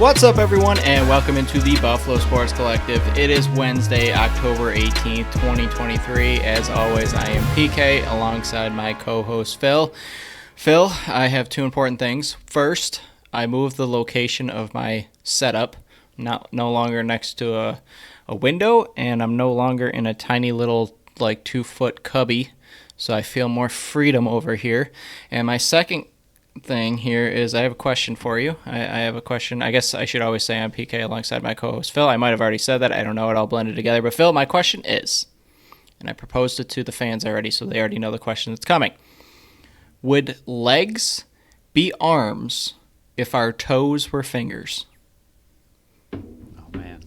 What's up, everyone, and welcome into the Buffalo Sports Collective. It is Wednesday, October 18th, 2023. As always, I am PK alongside my co-host Phil. Phil, I have two important things. First, I moved the location of my setup, no longer next to a window, and I'm no longer in a tiny little 2-foot cubby, so I feel more freedom over here. And my second thing here is I have a question for you. I have a question. I guess I should always say I'm PK alongside my co-host Phil. I might have already said that. I don't know. It all blended together. But Phil, my question is, and I proposed it to the fans already, so they already know the question that's coming. Would legs be arms if our toes were fingers? Oh, man.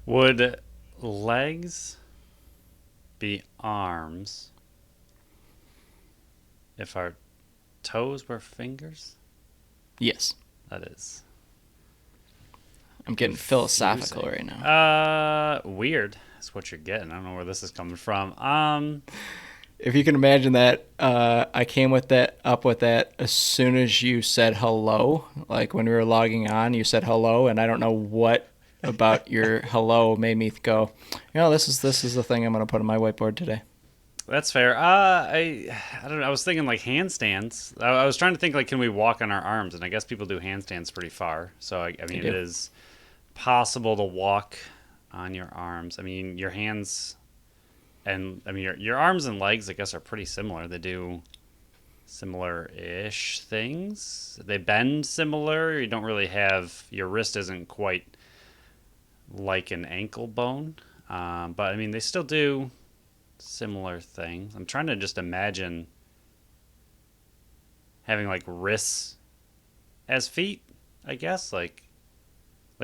Would legs be arms if our toes were fingers? Yes. That is. I'm getting philosophical right now. Weird. That's what you're getting. I don't know where this is coming from. If you can imagine that, I came up with that as soon as you said hello. Like when we were logging on, you said hello, and I don't know what about your hello made me go, this is the thing I'm going to put on my whiteboard today. That's fair. I don't know. I was thinking like handstands. I was trying to think can we walk on our arms? And I guess people do handstands pretty far. So I mean, it is possible to walk on your arms. I mean, your hands and your arms and legs, I guess, are pretty similar. They do similar-ish things. They bend similar. You don't really have your wrist isn't quite like an ankle bone, but I mean, they still do similar things. I'm trying to just imagine having wrists as feet, I guess. Like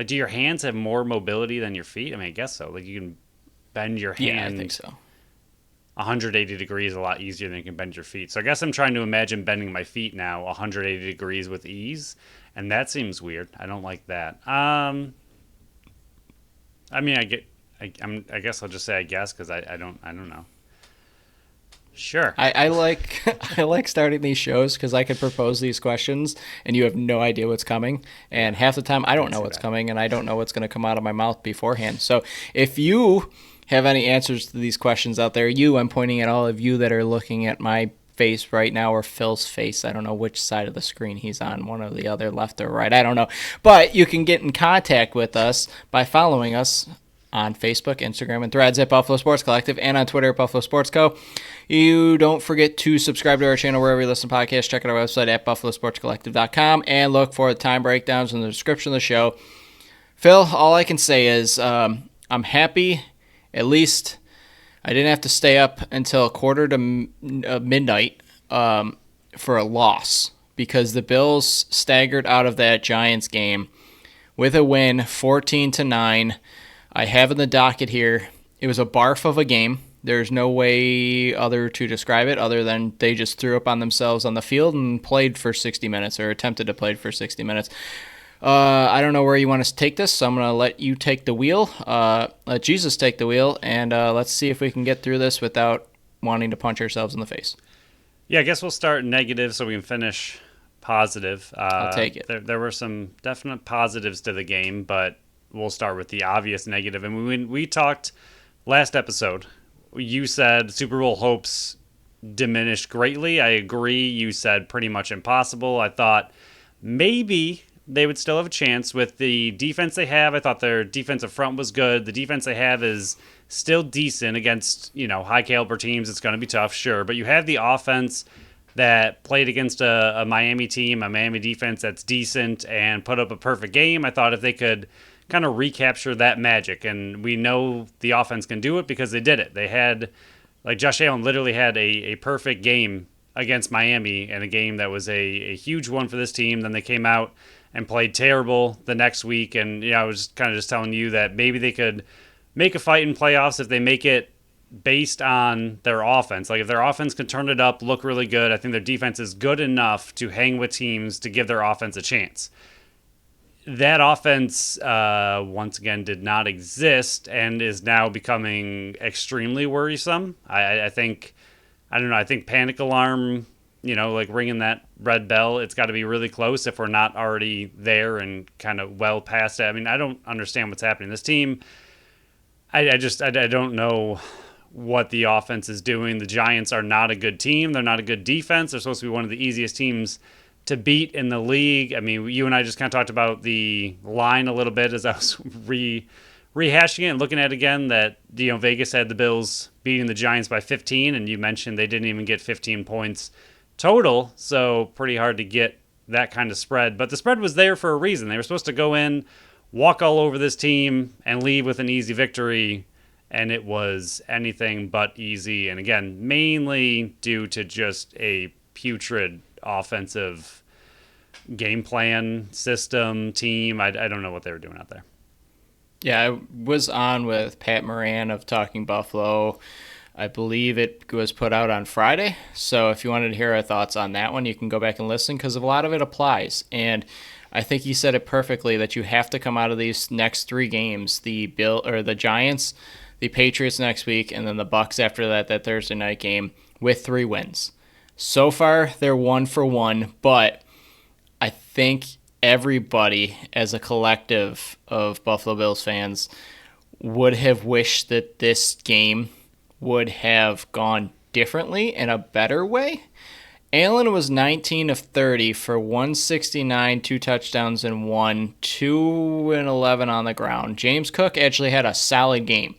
do your hands have more mobility than your feet? I mean, I guess so. You can bend your hand. Yeah, I think so. 180 degrees a lot easier than you can bend your feet. So I guess I'm trying to imagine bending my feet now 180 degrees with ease, and that seems weird. I don't like that. I mean, I guess I'll just say I guess because I don't know. Sure. I like I like starting these shows because I could propose these questions and you have no idea what's coming, and half the time I don't know what's coming and I don't know what's going to come out of my mouth beforehand. So if you have any answers to these questions out there, I'm pointing at all of you that are looking at my face right now, or Phil's face. I don't know which side of the screen he's on, one or the other, left or right. I don't know. But you can get in contact with us by following us on Facebook, Instagram, and Threads at Buffalo Sports Collective, and on Twitter at Buffalo Sports Co. You don't forget to subscribe to our channel wherever you listen to podcasts. Check out our website at buffalosportscollective.com and look for the time breakdowns in the description of the show. Phil, all I can say is I'm happy. At least I didn't have to stay up until a quarter to midnight for a loss, because the Bills staggered out of that Giants game with a win, 14-9. I have in the docket here, it was a barf of a game. There's no way to describe it other than they just threw up on themselves on the field and played for 60 minutes, or attempted to play for 60 minutes. I don't know where you want us to take this, so I'm going to let you take the wheel. Let Jesus take the wheel, and let's see if we can get through this without wanting to punch ourselves in the face. Yeah, I guess we'll start negative so we can finish positive. I'll take it. There were some definite positives to the game, but we'll start with the obvious negative. And when we talked last episode, you said Super Bowl hopes diminished greatly. I agree. You said pretty much impossible. I thought maybe they would still have a chance with the defense they have. I thought their defensive front was good. The defense they have is still decent against, high caliber teams. It's going to be tough, sure. But you have the offense that played against a Miami team, a Miami defense that's decent, and put up a perfect game. I thought if they could kind of recapture that magic, and we know the offense can do it because they did it. They had, Josh Allen literally had a perfect game against Miami, and a game that was a huge one for this team. Then they came out and played terrible the next week, and I was kind of just telling you that maybe they could make a fight in playoffs if they make it based on their offense. If their offense can turn it up, look really good, I think their defense is good enough to hang with teams to give their offense a chance. That offense, once again, did not exist and is now becoming extremely worrisome. I think panic alarm like ringing that red bell. It's got to be really close if we're not already there and kind of well past it. I mean, I don't understand what's happening. This team, I don't know what the offense is doing. The Giants are not a good team. They're not a good defense. They're supposed to be one of the easiest teams to beat in the league. I mean, you and I just kind of talked about the line a little bit as I was rehashing it and looking at it again that, Vegas had the Bills beating the Giants by 15, and you mentioned they didn't even get 15 points total, so pretty hard to get that kind of spread. But the spread was there for a reason. They were supposed to go in, walk all over this team, and leave with an easy victory, and it was anything but easy. And again, mainly due to just a putrid offensive game plan, system, team. I don't know what they were doing out there. Yeah, I was on with Pat Moran of Talking Buffalo. I believe it was put out on Friday. So if you wanted to hear our thoughts on that one, you can go back and listen because a lot of it applies. And I think he said it perfectly that you have to come out of these next 3 games, the Giants, the Patriots next week, and then the Bucks after that Thursday night game with 3 wins. So far, they're 1 for 1, but I think everybody as a collective of Buffalo Bills fans would have wished that this game would have gone differently in a better way. Allen was 19 of 30 for 169, 2 touchdowns and 1, 2 and 11 on the ground. James Cook actually had a solid game.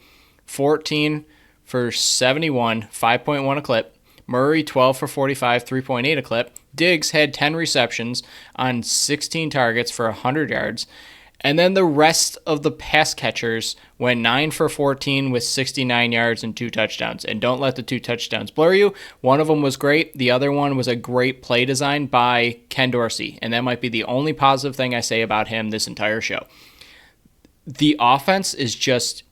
14 for 71, 5.1 a clip. Murray 12 for 45, 3.8 a clip. Diggs had 10 receptions on 16 targets for 100 yards. And then the rest of the pass catchers went 9 for 14 with 69 yards and 2 touchdowns. And don't let the 2 touchdowns blur you. One of them was great. The other one was a great play design by Ken Dorsey. And that might be the only positive thing I say about him this entire show. The offense is just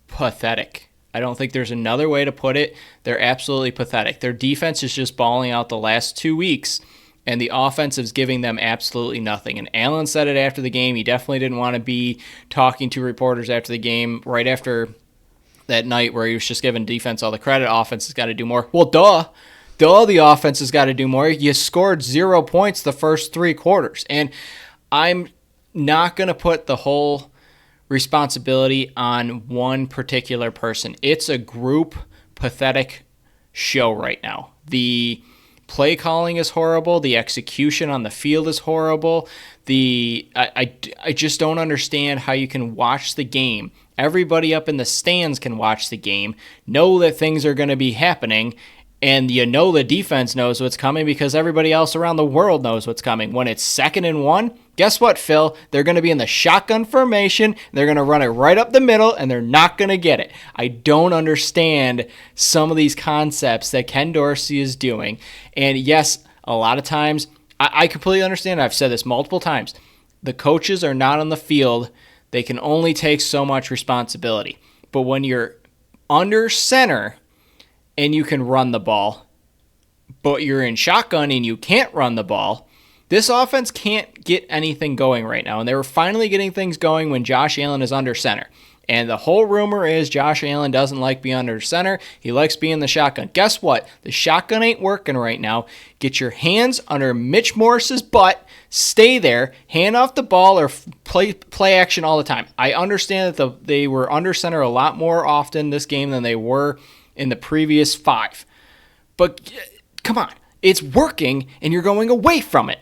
pathetic. I don't think there's another way to put it. They're absolutely pathetic. Their defense is just balling out the last 2 weeks, and the offense is giving them absolutely nothing. And Allen said it after the game. He definitely didn't want to be talking to reporters after the game, right after that night where he was just giving defense all the credit. Offense has got to do more. Well, duh, the offense has got to do more. You scored 0 points the first 3 quarters. And I'm not going to put the whole responsibility on one particular person. It's a group pathetic show right now. The play calling is horrible. The execution on the field is horrible. I just don't understand how you can watch the game. Everybody up in the stands can watch the game, know that things are going to be happening, and the defense knows what's coming because everybody else around the world knows what's coming. When it's 2nd and 1, guess what, Phil? They're going to be in the shotgun formation. They're going to run it right up the middle, and they're not going to get it. I don't understand some of these concepts that Ken Dorsey is doing. And yes, a lot of times, I completely understand. I've said this multiple times. The coaches are not on the field. They can only take so much responsibility. But when you're under center and you can run the ball, but you're in shotgun and you can't run the ball, this offense can't get anything going right now. And they were finally getting things going when Josh Allen is under center. And the whole rumor is Josh Allen doesn't like being under center. He likes being the shotgun. Guess what? The shotgun ain't working right now. Get your hands under Mitch Morris's butt. Stay there. Hand off the ball or play action all the time. I understand that they were under center a lot more often this game than they were in the previous 5. But come on. It's working, and you're going away from it.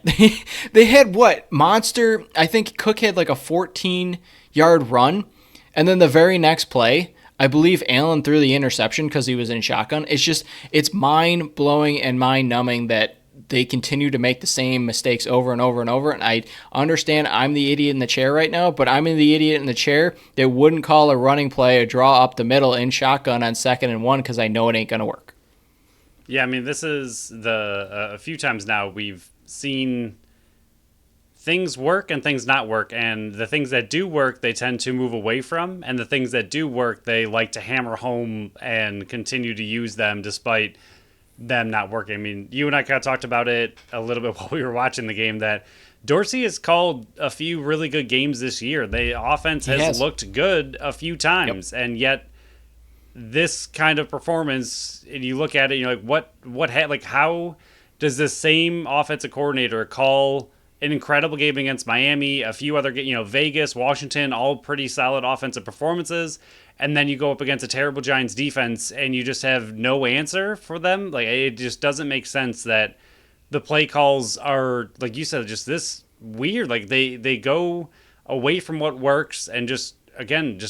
They had what? Monster, I think Cook had like a 14-yard run, and then the very next play, I believe Allen threw the interception because he was in shotgun. It's mind-blowing and mind-numbing that they continue to make the same mistakes over and over and over. And I understand I'm the idiot in the chair right now, but I'm the idiot in the chair that wouldn't call a running play a draw up the middle in shotgun on 2nd and 1 because I know it ain't going to work. Yeah, I mean, this is a few times now we've seen things work and things not work, and the things that do work they tend to move away from, and the things that do work they like to hammer home and continue to use them despite them not working. I mean, you and I kind of talked about it a little bit while we were watching the game that Dorsey has called a few really good games this year. The offense has looked good a few times, and yet this kind of performance, and you look at it, you're like, how does this same offensive coordinator call an incredible game against Miami, a few other, Vegas, Washington, all pretty solid offensive performances, and then you go up against a terrible Giants defense and you just have no answer for them? Like, it just doesn't make sense that the play calls are, like you said, just this weird. Like, they go away from what works and just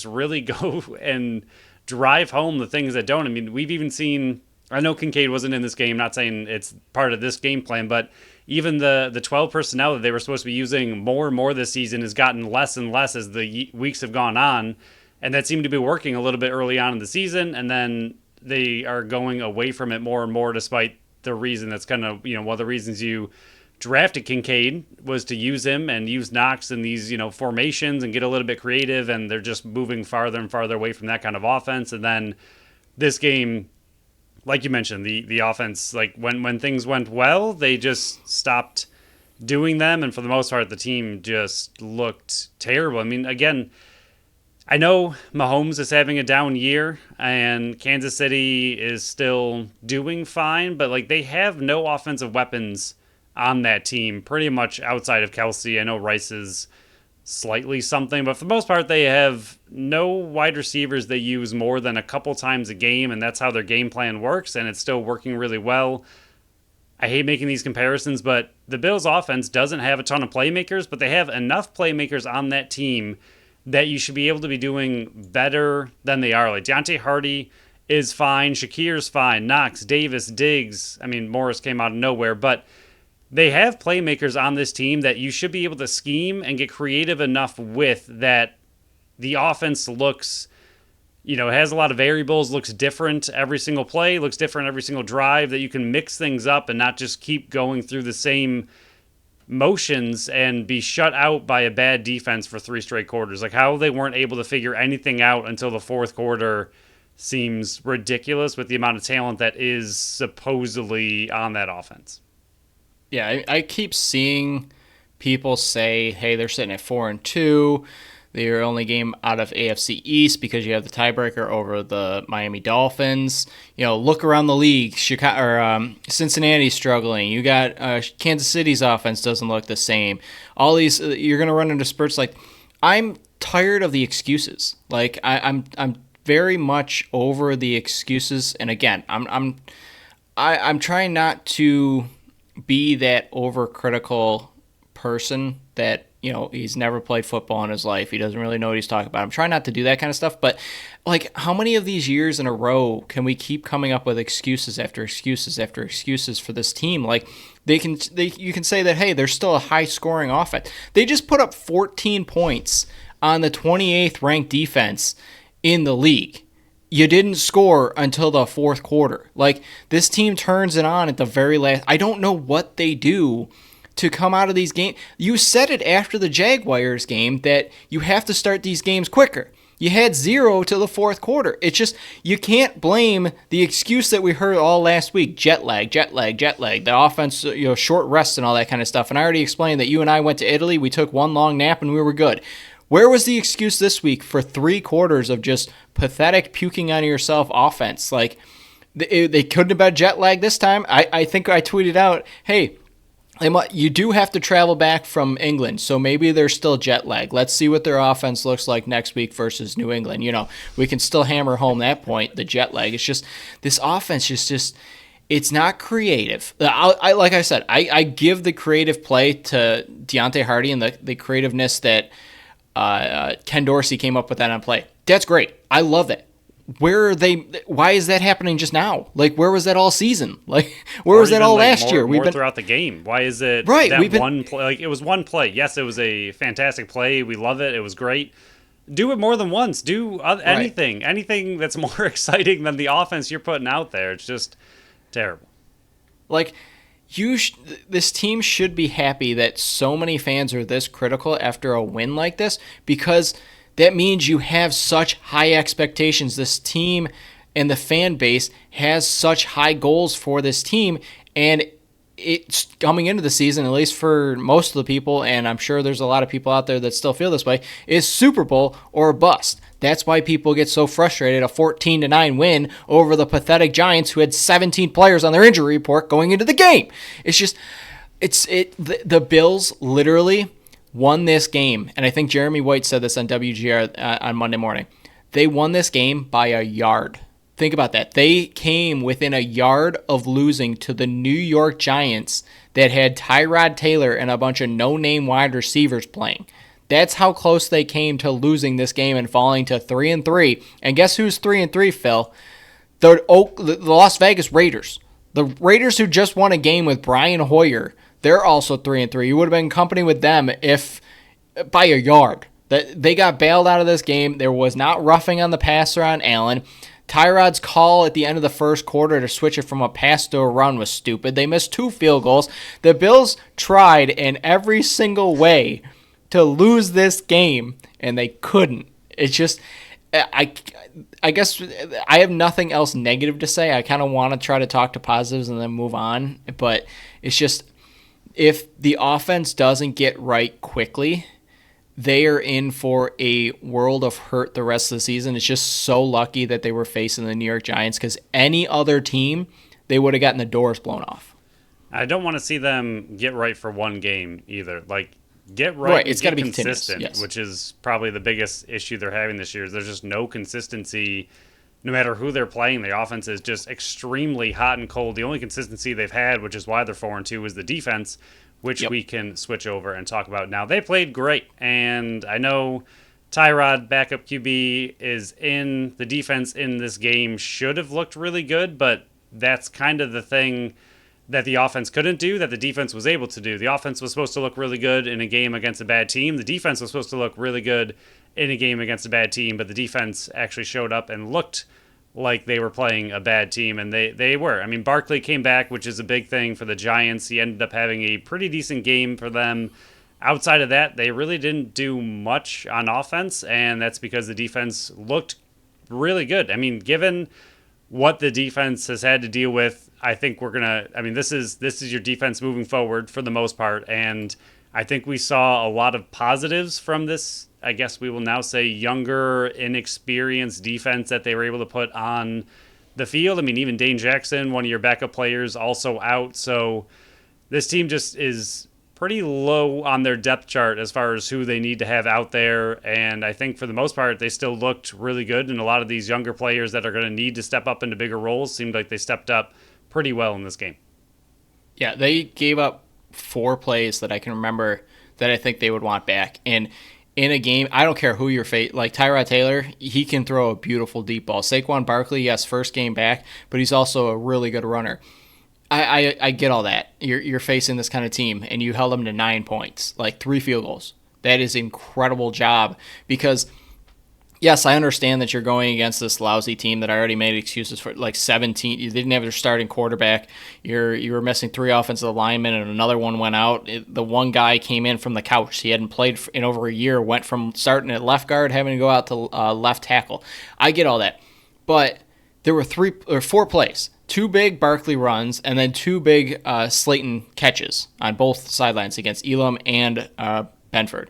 really go and drive home the things that don't. I mean, we've even seen, I know Kincaid wasn't in this game, not saying it's part of this game plan, but even the 12 personnel that they were supposed to be using more and more this season has gotten less and less as the weeks have gone on. And that seemed to be working a little bit early on in the season. And then they are going away from it more and more, despite the reason that's kind of, one of the reasons you drafted Kincaid was to use him and use Knox in these, formations and get a little bit creative. And they're just moving farther and farther away from that kind of offense. And then this game, like you mentioned, the offense, like when things went well, they just stopped doing them. And for the most part, the team just looked terrible. I mean, again, I know Mahomes is having a down year and Kansas City is still doing fine, but like they have no offensive weapons on that team pretty much outside of Kelsey. I know Rice is slightly something, but for the most part, they have no wide receivers they use more than a couple times a game, and that's how their game plan works, and it's still working really well. I hate making these comparisons, but the Bills' offense doesn't have a ton of playmakers, but they have enough playmakers on that team that you should be able to be doing better than they are. Like Deontay Hardy is fine, Shakir's fine, Knox, Davis, Diggs. I mean, Morris came out of nowhere, but they have playmakers on this team that you should be able to scheme and get creative enough with that the offense looks, it has a lot of variables, looks different every single play, looks different every single drive, that you can mix things up and not just keep going through the same motions and be shut out by a bad defense for 3 straight quarters. Like how they weren't able to figure anything out until the fourth quarter seems ridiculous with the amount of talent that is supposedly on that offense. Yeah, I keep seeing people say, hey, they're sitting at 4-2. They're only game out of AFC East because you have the tiebreaker over the Miami Dolphins. Look around the league. Cincinnati's struggling. You got Kansas City's offense doesn't look the same. All these, you're going to run into spurts. Like, I'm tired of the excuses. Like, I'm very much over the excuses. And again, I'm trying not to be that overcritical person that he's never played football in his life. He doesn't really know what he's talking about. I'm trying not to do that kind of stuff, but like, how many of these years in a row can we keep coming up with excuses after excuses after excuses for this team? Like, you can say that, hey, they're still a high scoring offense. They just put up 14 points on the 28th ranked defense in the league. You didn't score until the fourth quarter. Like, this team turns it on at the very last. I don't know what they do to come out of these games. You said it after the Jaguars game that you have to start these games quicker. You had 0 till the fourth quarter. It's just, you can't blame the excuse that we heard all last week. Jet lag. The offense, short rests and all that kind of stuff. And I already explained that you and I went to Italy. We took one long nap and we were good. Where was the excuse this week for 3 quarters of just pathetic puking on yourself offense? Like, they couldn't have been jet lag this time. I think I tweeted out, hey, you do have to travel back from England, so maybe there's still jet lag. Let's see what their offense looks like next week versus New England. We can still hammer home that point, the jet lag. It's just, this offense is just, it's not creative. Like I said, I give the creative play to Deontay Hardy and the creativeness that Ken Dorsey came up with that on play. That's great. I love that. Where are they? Why is that happening just now? Like, where was that all season? Like, where was that all last year? We've been throughout the game. Why is it right? That one play? Like, it was one play. Yes, it was a fantastic play. We love it. It was great. Do it more than once. Do anything that's more exciting than the offense you're putting out there. It's just terrible. Like, this team should be happy that so many fans are this critical after a win like this, because that means you have such high expectations. This team and the fan base has such high goals for this team, and it's coming into the season, at least for most of the people, and I'm sure there's a lot of people out there that still feel this way, is Super Bowl or bust. That's why people get so frustrated. A 14-9 win over the pathetic Giants, who had 17 players on their injury report going into the game. It's just, the Bills literally won this game, and I think Jeremy White said this on WGR on Monday morning. They won this game by a yard. Think about that. They came within a yard of losing to the New York Giants that had Tyrod Taylor and a bunch of no-name wide receivers playing. That's how close they came to losing this game and falling to 3-3. And guess who's 3-3, Phil? The Las Vegas Raiders. The Raiders, who just won a game with Brian Hoyer, they're also 3-3. You would have been in company with them if by a yard. They got bailed out of this game. There was not roughing on the passer on Allen. Tyrod's call at the end of the first quarter to switch it from a pass to a run was stupid. They missed 2 field goals. The Bills tried in every single way to lose this game, and they couldn't. It's just, I guess I have nothing else negative to say. I kind of want to try to talk to positives and then move on. But it's just, if the offense doesn't get right quickly, they are in for a world of hurt the rest of the season. It's just so lucky that they were facing the New York Giants, because any other team, they would have gotten the doors blown off. I don't want to see them get right for one game either. Like, get right, it's got to be consistent, yes. Which is probably the biggest issue they're having this year. Is there's just no consistency. No matter who they're playing, the offense is just extremely hot and cold. The only consistency they've had, which is why they're 4-2, is the defense, which we can switch over and talk about now. They played great, and I know Tyrod, backup QB, is in the defense in this game, should have looked really good, but that's kind of the thing that the offense couldn't do that the defense was able to do. The offense was supposed to look really good in a game against a bad team. The defense was supposed to look really good in a game against a bad team, but the defense actually showed up and looked like they were playing a bad team, and they were. I mean, Barkley came back, which is a big thing for the Giants. He ended up having a pretty decent game for them. Outside of that, they really didn't do much on offense, and that's because the defense looked really good. I mean, given what the defense has had to deal with, I think we're gonna. I mean, this is your defense moving forward for the most part, and I think we saw a lot of positives from this. I guess we will now say younger, inexperienced defense that they were able to put on the field. I mean, even Dane Jackson, one of your backup players, also out. So this team just is pretty low on their depth chart as far as who they need to have out there. And I think for the most part, they still looked really good. And a lot of these younger players that are going to need to step up into bigger roles seemed like they stepped up pretty well in this game. Yeah, they gave up 4 plays that I can remember that I think they would want back. And in a game, I don't care who you're facing. Like Tyrod Taylor, he can throw a beautiful deep ball. Saquon Barkley, yes, first game back, but he's also a really good runner. I get all that. You're facing this kind of team, and you held them to 9 points, like 3 field goals. That is an incredible job, because yes, I understand that you're going against this lousy team that I already made excuses for, like 17. You didn't have your starting quarterback. You were missing 3 offensive linemen, and another one went out. The one guy came in from the couch. He hadn't played in over a year, went from starting at left guard, having to go out to left tackle. I get all that. But there were 4 plays. 2 big Barkley runs, and then 2 big Slayton catches on both sidelines against Elam and Benford.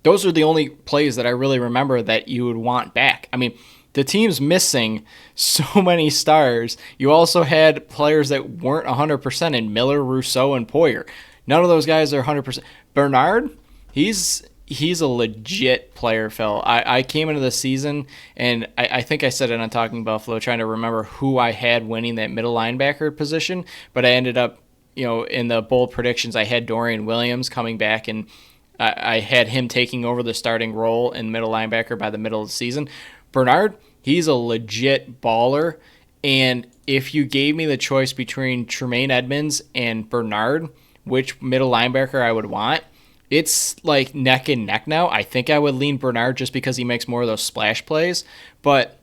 Those are the only plays that I really remember that you would want back. I mean, the team's missing so many stars. You also had players that weren't 100% in Miller, Rousseau, and Poyer. None of those guys are 100%. Bernard, he's a legit player, Phil. I came into the season, and I think I said it on Talking Buffalo, trying to remember who I had winning that middle linebacker position, but I ended up, in the bold predictions, I had Dorian Williams coming back, and I had him taking over the starting role in middle linebacker by the middle of the season. Bernard, he's a legit baller, and if you gave me the choice between Tremaine Edmonds and Bernard, which middle linebacker I would want, it's like neck and neck now. I think I would lean Bernard just because he makes more of those splash plays, but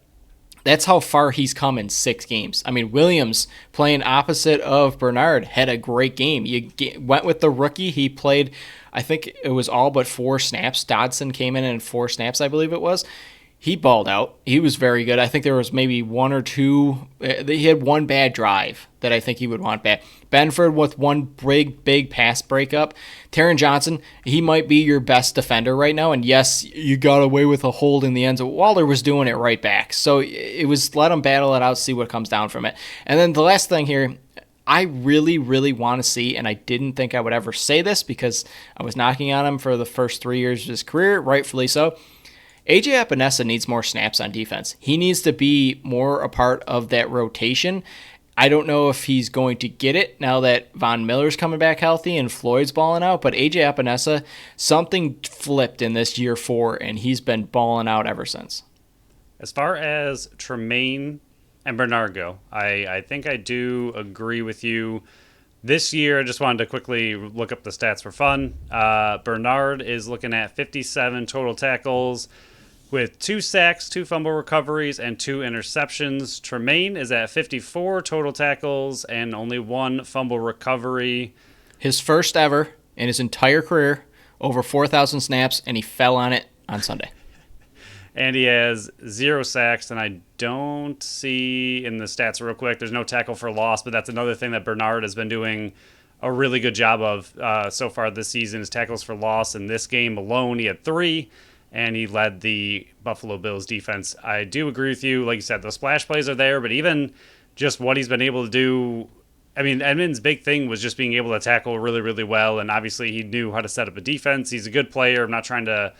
that's how far he's come in 6 games. I mean, Williams, playing opposite of Bernard, had a great game. You went with the rookie. He played, I think it was all but 4 snaps. Dodson came in 4 snaps, I believe it was. He balled out. He was very good. I think there was maybe one or two. He had one bad drive that I think he would want back. Benford with one big pass breakup. Taron Johnson, he might be your best defender right now. And yes, you got away with a hold in the end. Waller was doing it right back. So it was let him battle it out, see what comes down from it. And then the last thing here, I really want to see, and I didn't think I would ever say this because I was knocking on him for the first 3 years of his career, rightfully so. AJ Epinesa needs more snaps on defense. He needs to be more a part of that rotation. I don't know if he's going to get it now that Von Miller's coming back healthy and Floyd's balling out, but AJ Epinesa, something flipped in this year 4, and he's been balling out ever since. As far as Tremaine and Bernard go, I think I do agree with you. This year, I just wanted to quickly look up the stats for fun. Bernard is looking at 57 total tackles with 2 sacks, 2 fumble recoveries, and 2 interceptions. Tremaine is at 54 total tackles and only 1 fumble recovery. His first ever in his entire career, over 4,000 snaps, and he fell on it on Sunday. And he has 0 sacks, and I don't see in the stats real quick, there's no tackle for loss, but that's another thing that Bernard has been doing a really good job of so far this season, is tackles for loss. In this game alone, he had 3, and he led the Buffalo Bills defense. I do agree with you. Like you said, the splash plays are there, but even just what he's been able to do, I mean, Edmonds' big thing was just being able to tackle really well, and obviously he knew how to set up a defense. He's a good player. I'm not trying to,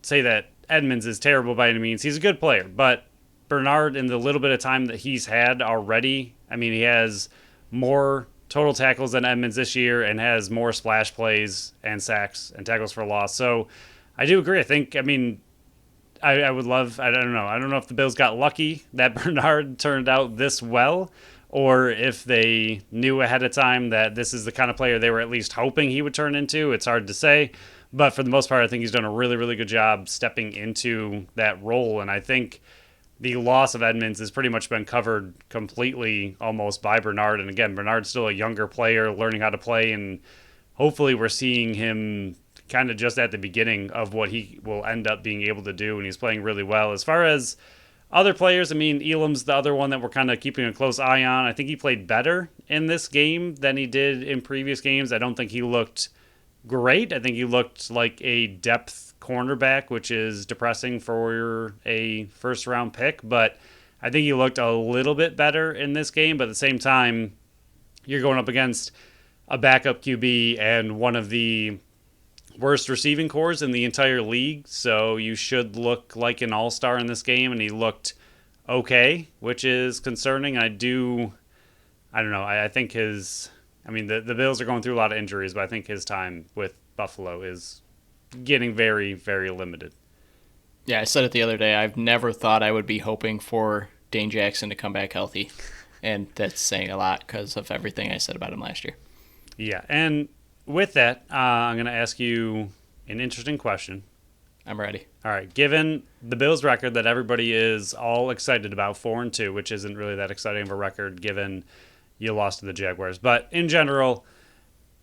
say that Edmonds is terrible by any means. He's a good player, but Bernard, in the little bit of time that he's had already, I mean, he has more total tackles than Edmonds this year and has more splash plays and sacks and tackles for loss. So I do agree. I would love, I don't know if the Bills got lucky that Bernard turned out this well, or if they knew ahead of time that this is the kind of player they were at least hoping he would turn into. It's hard to say. But for the most part, I think he's done a really good job stepping into that role. And I think the loss of Edmonds has pretty much been covered completely almost by Bernard. And again, Bernard's still a younger player learning how to play. And hopefully we're seeing him kind of just at the beginning of what he will end up being able to do. And he's playing really well. As far as other players, I mean, Elam's the other one that we're kind of keeping a close eye on. I think he played better in this game than he did in previous games. I don't think he looked great. I think he looked like a depth cornerback, which is depressing for a first-round pick. But I think he looked a little bit better in this game. But at the same time, you're going up against a backup QB and one of the worst receiving corps in the entire league. So you should look like an all-star in this game. And he looked okay, which is concerning. I don't know. I think the Bills are going through a lot of injuries, but I think his time with Buffalo is getting very, very limited. Yeah, I said it the other day. I've never thought I would be hoping for Dane Jackson to come back healthy. And that's saying a lot because of everything I said about him last year. Yeah, and with that, I'm going to ask you an interesting question. I'm ready. All right. Given the Bills' record that everybody is all excited about, 4-2, which isn't really that exciting of a record given you lost to the Jaguars. But in general,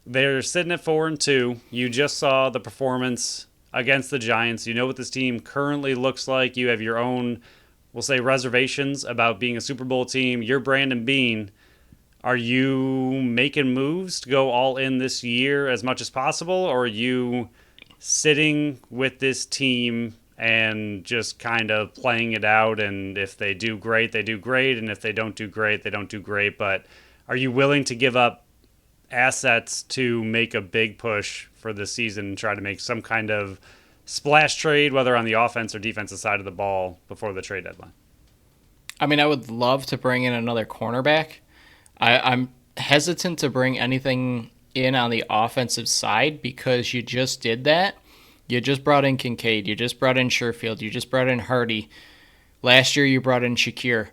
they're sitting at 4-2. You just saw the performance against the Giants. You know what this team currently looks like. You have your own, we'll say, reservations about being a Super Bowl team. You're Brandon Beane. Are you making moves to go all in this year as much as possible, or are you sitting with this team and just kind of playing it out, and if they do great, they do great, and if they don't do great, they don't do great? But are you willing to give up assets to make a big push for this season and try to make some kind of splash trade, whether on the offense or defensive side of the ball, before the trade deadline? I mean, I would love to bring in another cornerback. I'm hesitant to bring anything in on the offensive side because you just did that. You just brought in Kincaid. You just brought in Sherfield. You just brought in Hardy. Last year you brought in Shakir.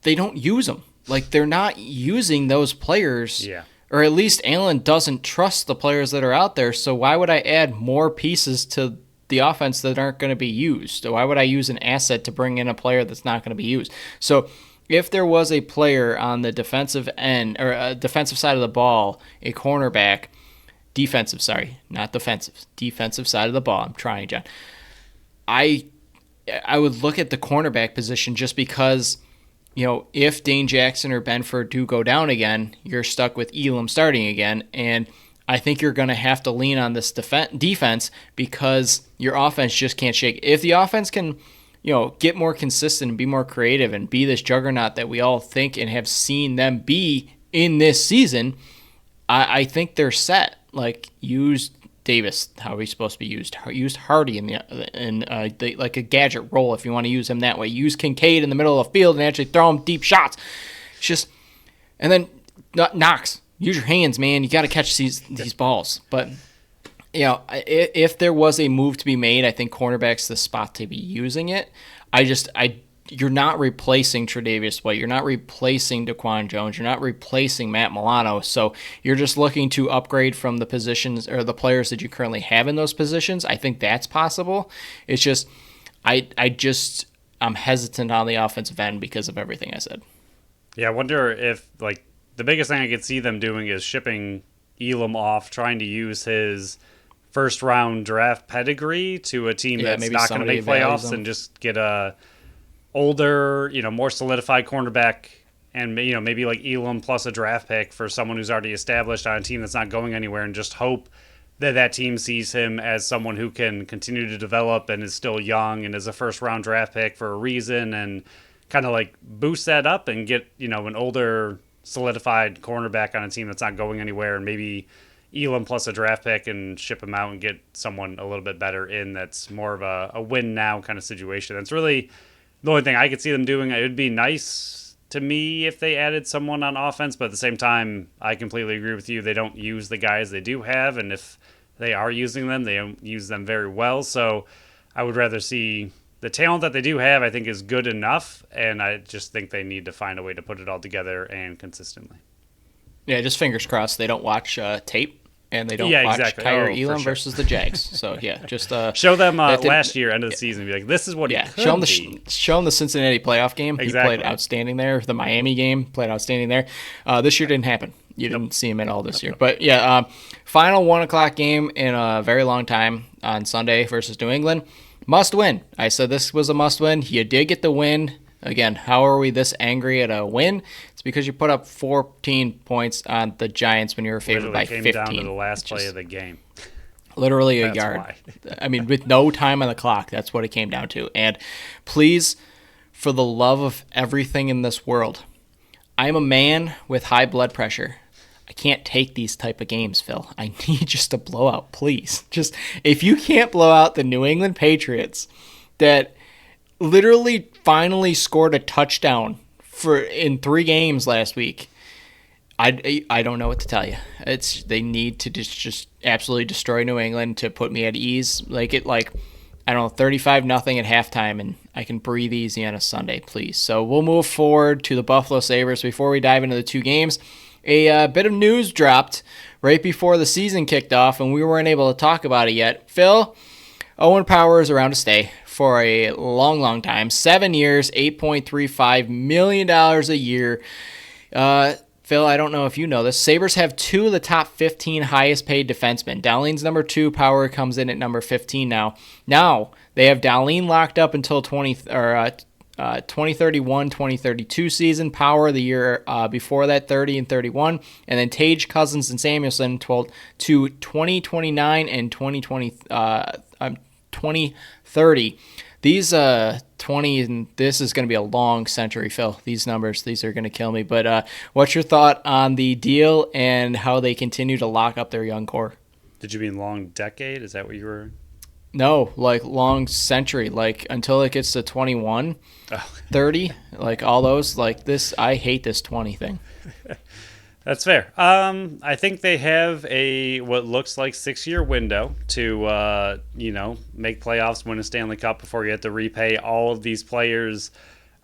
They don't use them. Like, they're not using those players. Yeah. Or at least Allen doesn't trust the players that are out there. So why would I add more pieces to the offense that aren't going to be used? Why would I use an asset to bring in a player that's not going to be used? So if there was a player on the defensive end or defensive side of the ball, a cornerback, defensive side of the ball. I'm trying, John. I I would look at the cornerback position just because, if Dane Jackson or Benford do go down again, you're stuck with Elam starting again. And I think you're going to have to lean on this defense because your offense just can't shake. If the offense can, get more consistent and be more creative and be this juggernaut that we all think and have seen them be in this season, I think they're set. Like, use Davis how he's supposed to be used. Use Hardy like a gadget role if you want to use him that way. Use Kincaid in the middle of the field and actually throw him deep shots. It's just, and then Knox. Use your hands, man. You got to catch these balls. But if there was a move to be made, I think cornerback's the spot to be using it. You're not replacing Tre'Davious White. You're not replacing Daquan Jones. You're not replacing Matt Milano. So you're just looking to upgrade from the positions or the players that you currently have in those positions. I think that's possible. It's just I'm hesitant on the offensive end because of everything I said. Yeah, I wonder if the biggest thing I could see them doing is shipping Elam off, trying to use his first round draft pedigree to a team that's not going to make playoffs and just get a older, more solidified cornerback, and maybe like Elam plus a draft pick for someone who's already established on a team that's not going anywhere, and just hope that team sees him as someone who can continue to develop and is still young and is a first round draft pick for a reason, and kind of boost that up and get an older solidified cornerback on a team that's not going anywhere, and maybe Elam plus a draft pick and ship him out and get someone a little bit better in that's more of a win now kind of situation. That's really the only thing I could see them doing. It would be nice to me if they added someone on offense, but at the same time, I completely agree with you. They don't use the guys they do have, and if they are using them, they don't use them very well. So I would rather see the talent that they do have, I think, is good enough, and I just think they need to find a way to put it all together and consistently. Yeah, just fingers crossed they don't watch tape and they don't watch Kyer Elam versus the Jags. So, yeah, just show them last year, end of the season, and be like, this is what he could show them the Cincinnati playoff game. Exactly. He played outstanding there. The Miami game played outstanding there. This year didn't happen. You didn't see him at all this year. But, yeah, final 1 o'clock game in a very long time on Sunday versus New England. Must win. I said this was a must win. You did get the win. Again, how are we this angry at a win? It's because you put up 14 points on the Giants when you were favored by 15. Came down to the last play of the game. Literally a yard. Why. I mean, with no time on the clock, that's what it came down to. And please, for the love of everything in this world, I'm a man with high blood pressure. I can't take these type of games, Phil. I need just a blowout, please. Just if you can't blow out the New England Patriots that literally finally scored a touchdown in 3 games last week, I don't know what to tell you. They need to just absolutely destroy New England to put me at ease. I don't know, 35-0 at halftime, and I can breathe easy on a Sunday, please. So we'll move forward to the Buffalo Sabres. Before we dive into the 2 games, a bit of news dropped right before the season kicked off, and we weren't able to talk about it yet. Phil, Owen Power is around to stay for a long, long time. 7 years, $8.35 million a year. Phil, I don't know if you know this. Sabres have 2 of the top 15 highest paid defensemen. Dahlin's number 2. Power comes in at number 15 now. Now, they have Dahlin locked up until 2031, 2032 season. Power the year before that, 30 and 31. And then Tage, Cousins, and Samuelson to 2029 and 2030. These 20, and this is going to be a long century, Phil. These numbers, these are going to kill me. But what's your thought on the deal and how they continue to lock up their young core? Did you mean long decade? Is that what you were? No, long century, until it gets to 21, 30, all those, this. I hate this 20 thing. That's fair. I think they have what looks like 6-year window to make playoffs, win a Stanley Cup before you have to repay all of these players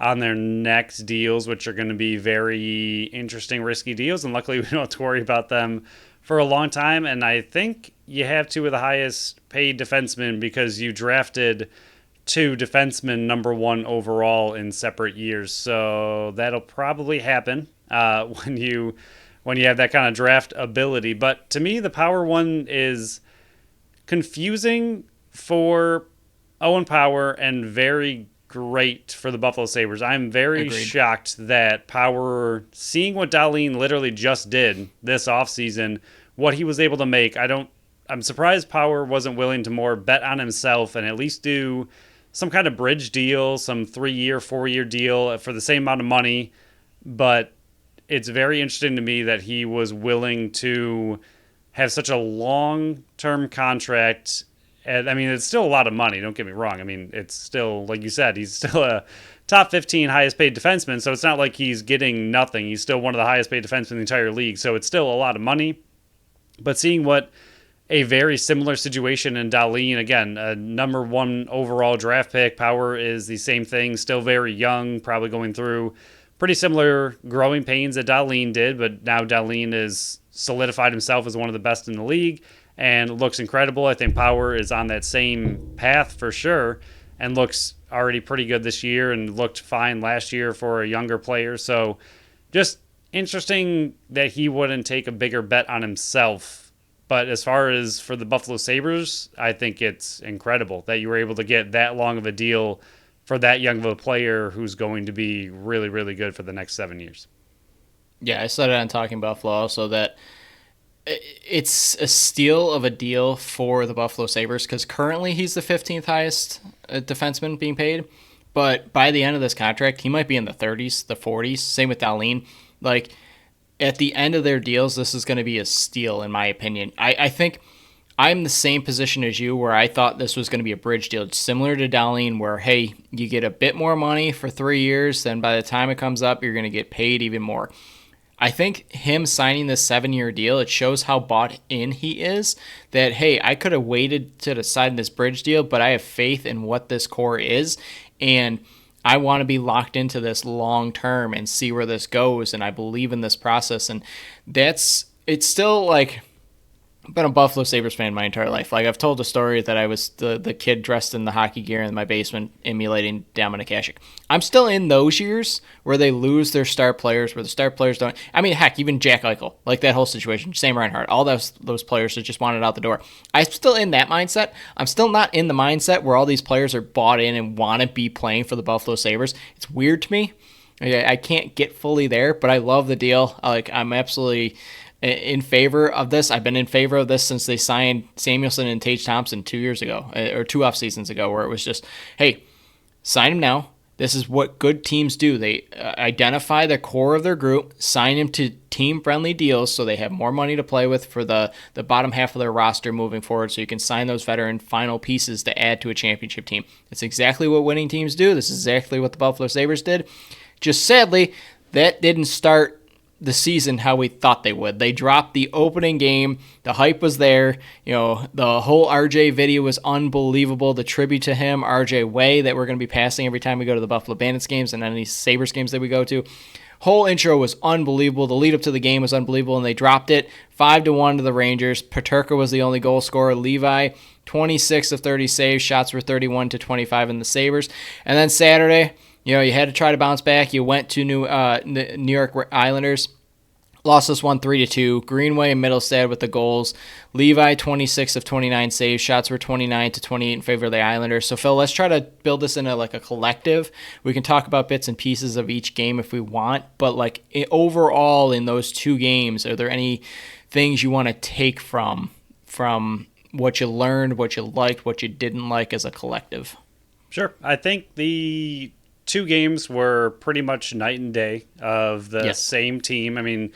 on their next deals, which are going to be very interesting, risky deals. And luckily, we don't have to worry about them for a long time. And I think you have 2 of the highest paid defensemen because you drafted 2 defensemen number 1 overall in separate years. So that'll probably happen when you have that kind of draft ability. But to me, the Power one is confusing for Owen Power and very great for the Buffalo Sabres. I'm very Agreed. shocked that Power, seeing what Dahlin literally just did this offseason, what he was able to make, I'm surprised Power wasn't willing to more bet on himself and at least do some kind of bridge deal, some 3-year, 4-year deal for the same amount of money. But it's very interesting to me that he was willing to have such a long-term contract. And I mean, it's still a lot of money. Don't get me wrong. I mean, it's still, like you said, he's still a top 15 highest paid defenseman. So it's not like he's getting nothing. He's still one of the highest paid defensemen in the entire league. So it's still a lot of money. But seeing what a very similar situation in Dahlin, again, a number 1 overall draft pick, Power is the same thing, still very young, probably going through pretty similar growing pains that Dahlin did, but now Dahlin is solidified himself as one of the best in the league and looks incredible. I think Power is on that same path for sure and looks already pretty good this year and looked fine last year for a younger player. So just interesting that he wouldn't take a bigger bet on himself. But as far as for the Buffalo Sabres, I think it's incredible that you were able to get that long of a deal for that young of a player who's going to be really, really good for the next 7 years. Yeah, I said it on Talking Buffalo also that it's a steal of a deal for the Buffalo Sabres because currently he's the 15th highest defenseman being paid. But by the end of this contract, he might be in the 30s, the 40s. Same with Dahlin. Like, at the end of their deals, this is going to be a steal, in my opinion. I think I'm the same position as you where I thought this was going to be a bridge deal. It's similar to Dahlin where, hey, you get a bit more money for 3 years, then by the time it comes up, you're going to get paid even more. I think him signing this 7-year deal, it shows how bought in he is that, hey, I could have waited to decide this bridge deal, but I have faith in what this core is, and I want to be locked into this long term and see where this goes, and I believe in this process. And it's still like, I've been a Buffalo Sabres fan my entire life. Like, I've told the story that I was the kid dressed in the hockey gear in my basement emulating Dominik Hasek. I'm still in those years where they lose their star players, where the star players don't. I mean, heck, even Jack Eichel, like that whole situation, Sam Reinhart, all those players that just wanted out the door. I'm still in that mindset. I'm still not in the mindset where all these players are bought in and want to be playing for the Buffalo Sabres. It's weird to me. I can't get fully there, but I love the deal. Like, I'm absolutely in favor of this. I've been in favor of this since they signed Samuelson and Tage Thompson 2 years ago, or 2 off seasons ago, where it was just, hey, sign him now. This is what good teams do. They identify the core of their group, sign him to team-friendly deals so they have more money to play with for the bottom half of their roster moving forward, so you can sign those veteran final pieces to add to a championship team. It's exactly what winning teams do. This is exactly what the Buffalo Sabres did. Just sadly, that didn't start the season how we thought they would. They dropped the opening game. The hype was there. You know, the whole RJ video was unbelievable. The tribute to him, RJ Way, that we're going to be passing every time we go to the Buffalo Bandits games and any Sabres games that we go to. Whole intro was unbelievable. The lead up to the game was unbelievable, and they dropped it 5-1 to the Rangers. Paterka was the only goal scorer. Levi, 26 of 30 saves. Shots were 31-25 in the Sabres. And then Saturday, you know, you had to try to bounce back. You went to New York Islanders. Lost this one 3-2. Greenway and Middlestad with the goals. Levi, 26 of 29 saves. Shots were 29-28 in favor of the Islanders. So, Phil, let's try to build this into like a collective. We can talk about bits and pieces of each game if we want. But like overall in those 2 games, are there any things you want to take from what you learned, what you liked, what you didn't like as a collective? Sure. I think the 2 games were pretty much night and day of the same team. I mean,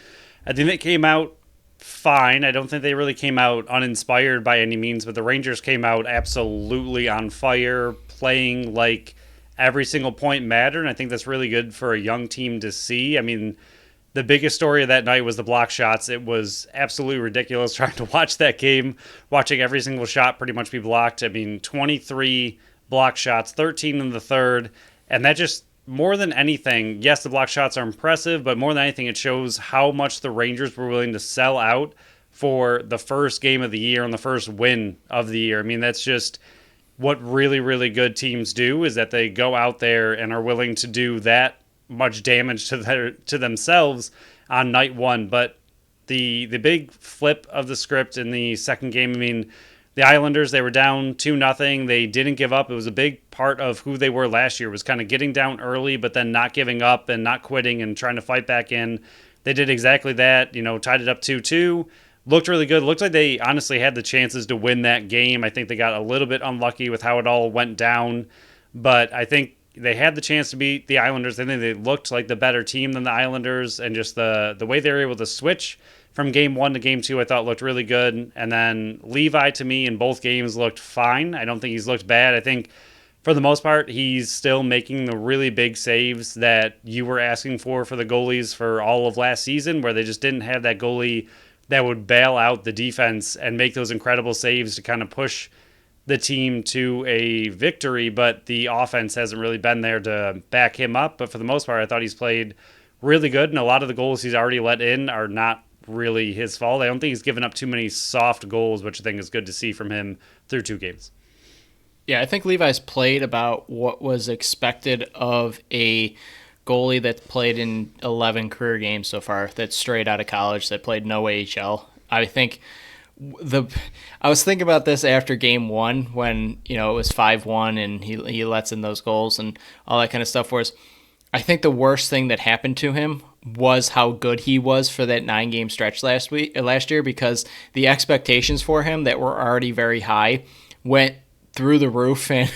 I think they came out fine. I don't think they really came out uninspired by any means, but the Rangers came out absolutely on fire, playing like every single point mattered, and I think that's really good for a young team to see. I mean, the biggest story of that night was the block shots. It was absolutely ridiculous trying to watch that game, watching every single shot pretty much be blocked. I mean, 23 block shots, 13 in the third, and that just, more than anything, yes, the block shots are impressive, but more than anything, it shows how much the Rangers were willing to sell out for the first game of the year and the first win of the year. I mean, that's just what really, really good teams do, is that they go out there and are willing to do that much damage to themselves on night one. But the big flip of the script in the second game, I mean, the Islanders, they were down 2-0. They didn't give up. It was a big part of who they were last year, was kind of getting down early, but then not giving up and not quitting and trying to fight back in. They did exactly that, tied it up 2-2. Looked really good. Looked like they honestly had the chances to win that game. I think they got a little bit unlucky with how it all went down, but I think they had the chance to beat the Islanders. I think they looked like the better team than the Islanders, and just the way they were able to switch from game 1 to game 2, I thought looked really good. And then Levi, to me, in both games looked fine. I don't think he's looked bad. I think for the most part, he's still making the really big saves that you were asking for the goalies for all of last season, where they just didn't have that goalie that would bail out the defense and make those incredible saves to kind of push the team to a victory. But the offense hasn't really been there to back him up. But for the most part, I thought he's played really good, and a lot of the goals he's already let in are not really his fault. I don't think he's given up too many soft goals, which I think is good to see from him through 2 games. Yeah, I think Levi's played about what was expected of a goalie that played in 11 career games so far, that's straight out of college, that played no AHL. I think I was thinking about this after game 1 when, it was 5-1 and he lets in those goals and all that kind of stuff. Whereas I think the worst thing that happened to him was how good he was for that 9-game stretch last year, because the expectations for him that were already very high went through the roof, and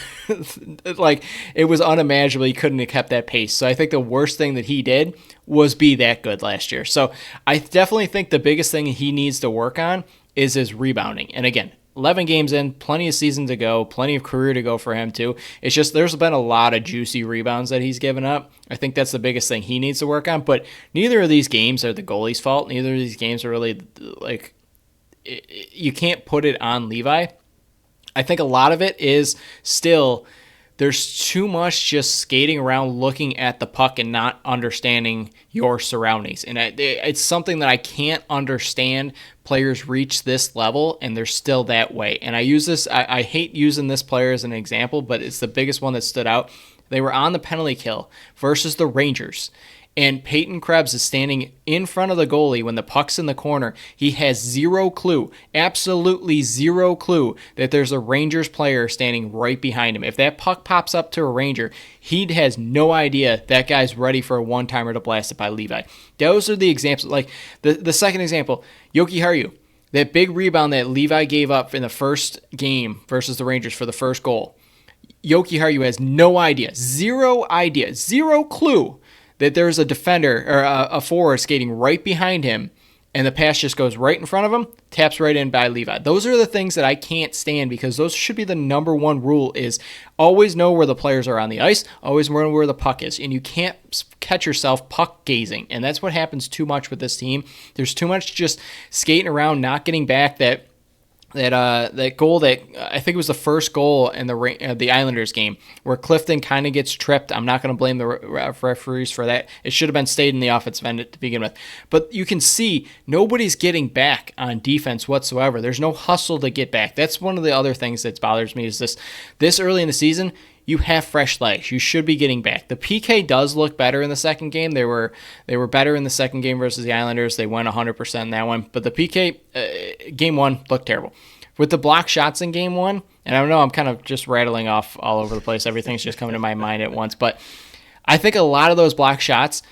like it was unimaginable he couldn't have kept that pace. So I think the worst thing that he did was be that good last year. So I definitely think the biggest thing he needs to work on is his rebounding. And again, 11 games in, plenty of season to go, plenty of career to go for him too. It's just there's been a lot of juicy rebounds that he's given up. I think that's the biggest thing he needs to work on. But neither of these games are the goalie's fault. Neither of these games are really you can't put it on Levi. I think a lot of it is still there's too much just skating around looking at the puck and not understanding your surroundings. And it's something that I can't understand. Players reach this level and they're still that way. And I hate using this player as an example, but it's the biggest one that stood out. They were on the penalty kill versus the Rangers. And Peyton Krebs is standing in front of the goalie when the puck's in the corner. He has zero clue, absolutely zero clue, that there's a Rangers player standing right behind him. If that puck pops up to a Ranger, he has no idea that guy's ready for a one-timer to blast it by Levi. Those are the examples. Like the second example, Yoki Haru, that big rebound that Levi gave up in the first game versus the Rangers for the first goal. Yoki Haru has no idea, zero clue that there's a defender or a forward skating right behind him, and the pass just goes right in front of him, taps right in by Levi. Those are the things that I can't stand, because those should be the number one rule, is always know where the players are on the ice, always know where the puck is, and you can't catch yourself puck gazing, and that's what happens too much with this team. There's too much just skating around, not getting back that goal that I think it was the first goal in the Islanders game where Clifton kind of gets tripped. I'm not going to blame the referees for that. It should have been stayed in the offensive end to begin with. But you can see nobody's getting back on defense whatsoever. There's no hustle to get back. That's one of the other things that bothers me, is this early in the season, you have fresh legs. You should be getting back. The PK does look better in the second game. They were better in the second game versus the Islanders. They went 100% in that one. But the PK, game 1, looked terrible. With the block shots in game 1, and I know I'm kind of just rattling off all over the place. Everything's just coming to my mind at once. But I think a lot of those block shots,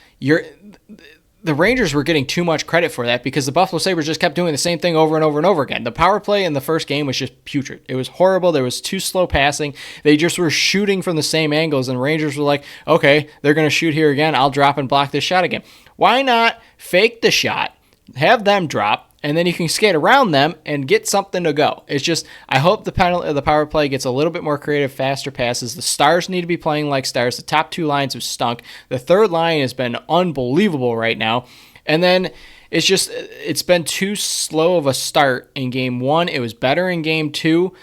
the Rangers were getting too much credit for that, because the Buffalo Sabres just kept doing the same thing over and over and over again. The power play in the first game was just putrid. It was horrible. There was too slow passing. They just were shooting from the same angles, and Rangers were like, okay, they're going to shoot here again. I'll drop and block this shot again. Why not fake the shot, have them drop, and then you can skate around them and get something to go? It's just, I hope the power play gets a little bit more creative, faster passes. The Stars need to be playing like Stars. The top 2 lines have stunk. The third line has been unbelievable right now. And then it's been too slow of a start in game 1. It was better in game 2,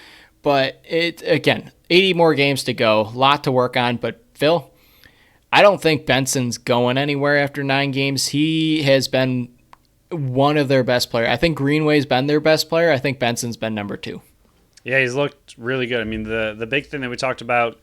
but again, 80 more games to go, a lot to work on. But Phil, I don't think Benson's going anywhere after 9 games. He has been one of their best players. I think Greenway's been their best player. I think Benson's been number 2. Yeah, he's looked really good. I mean, the big thing that we talked about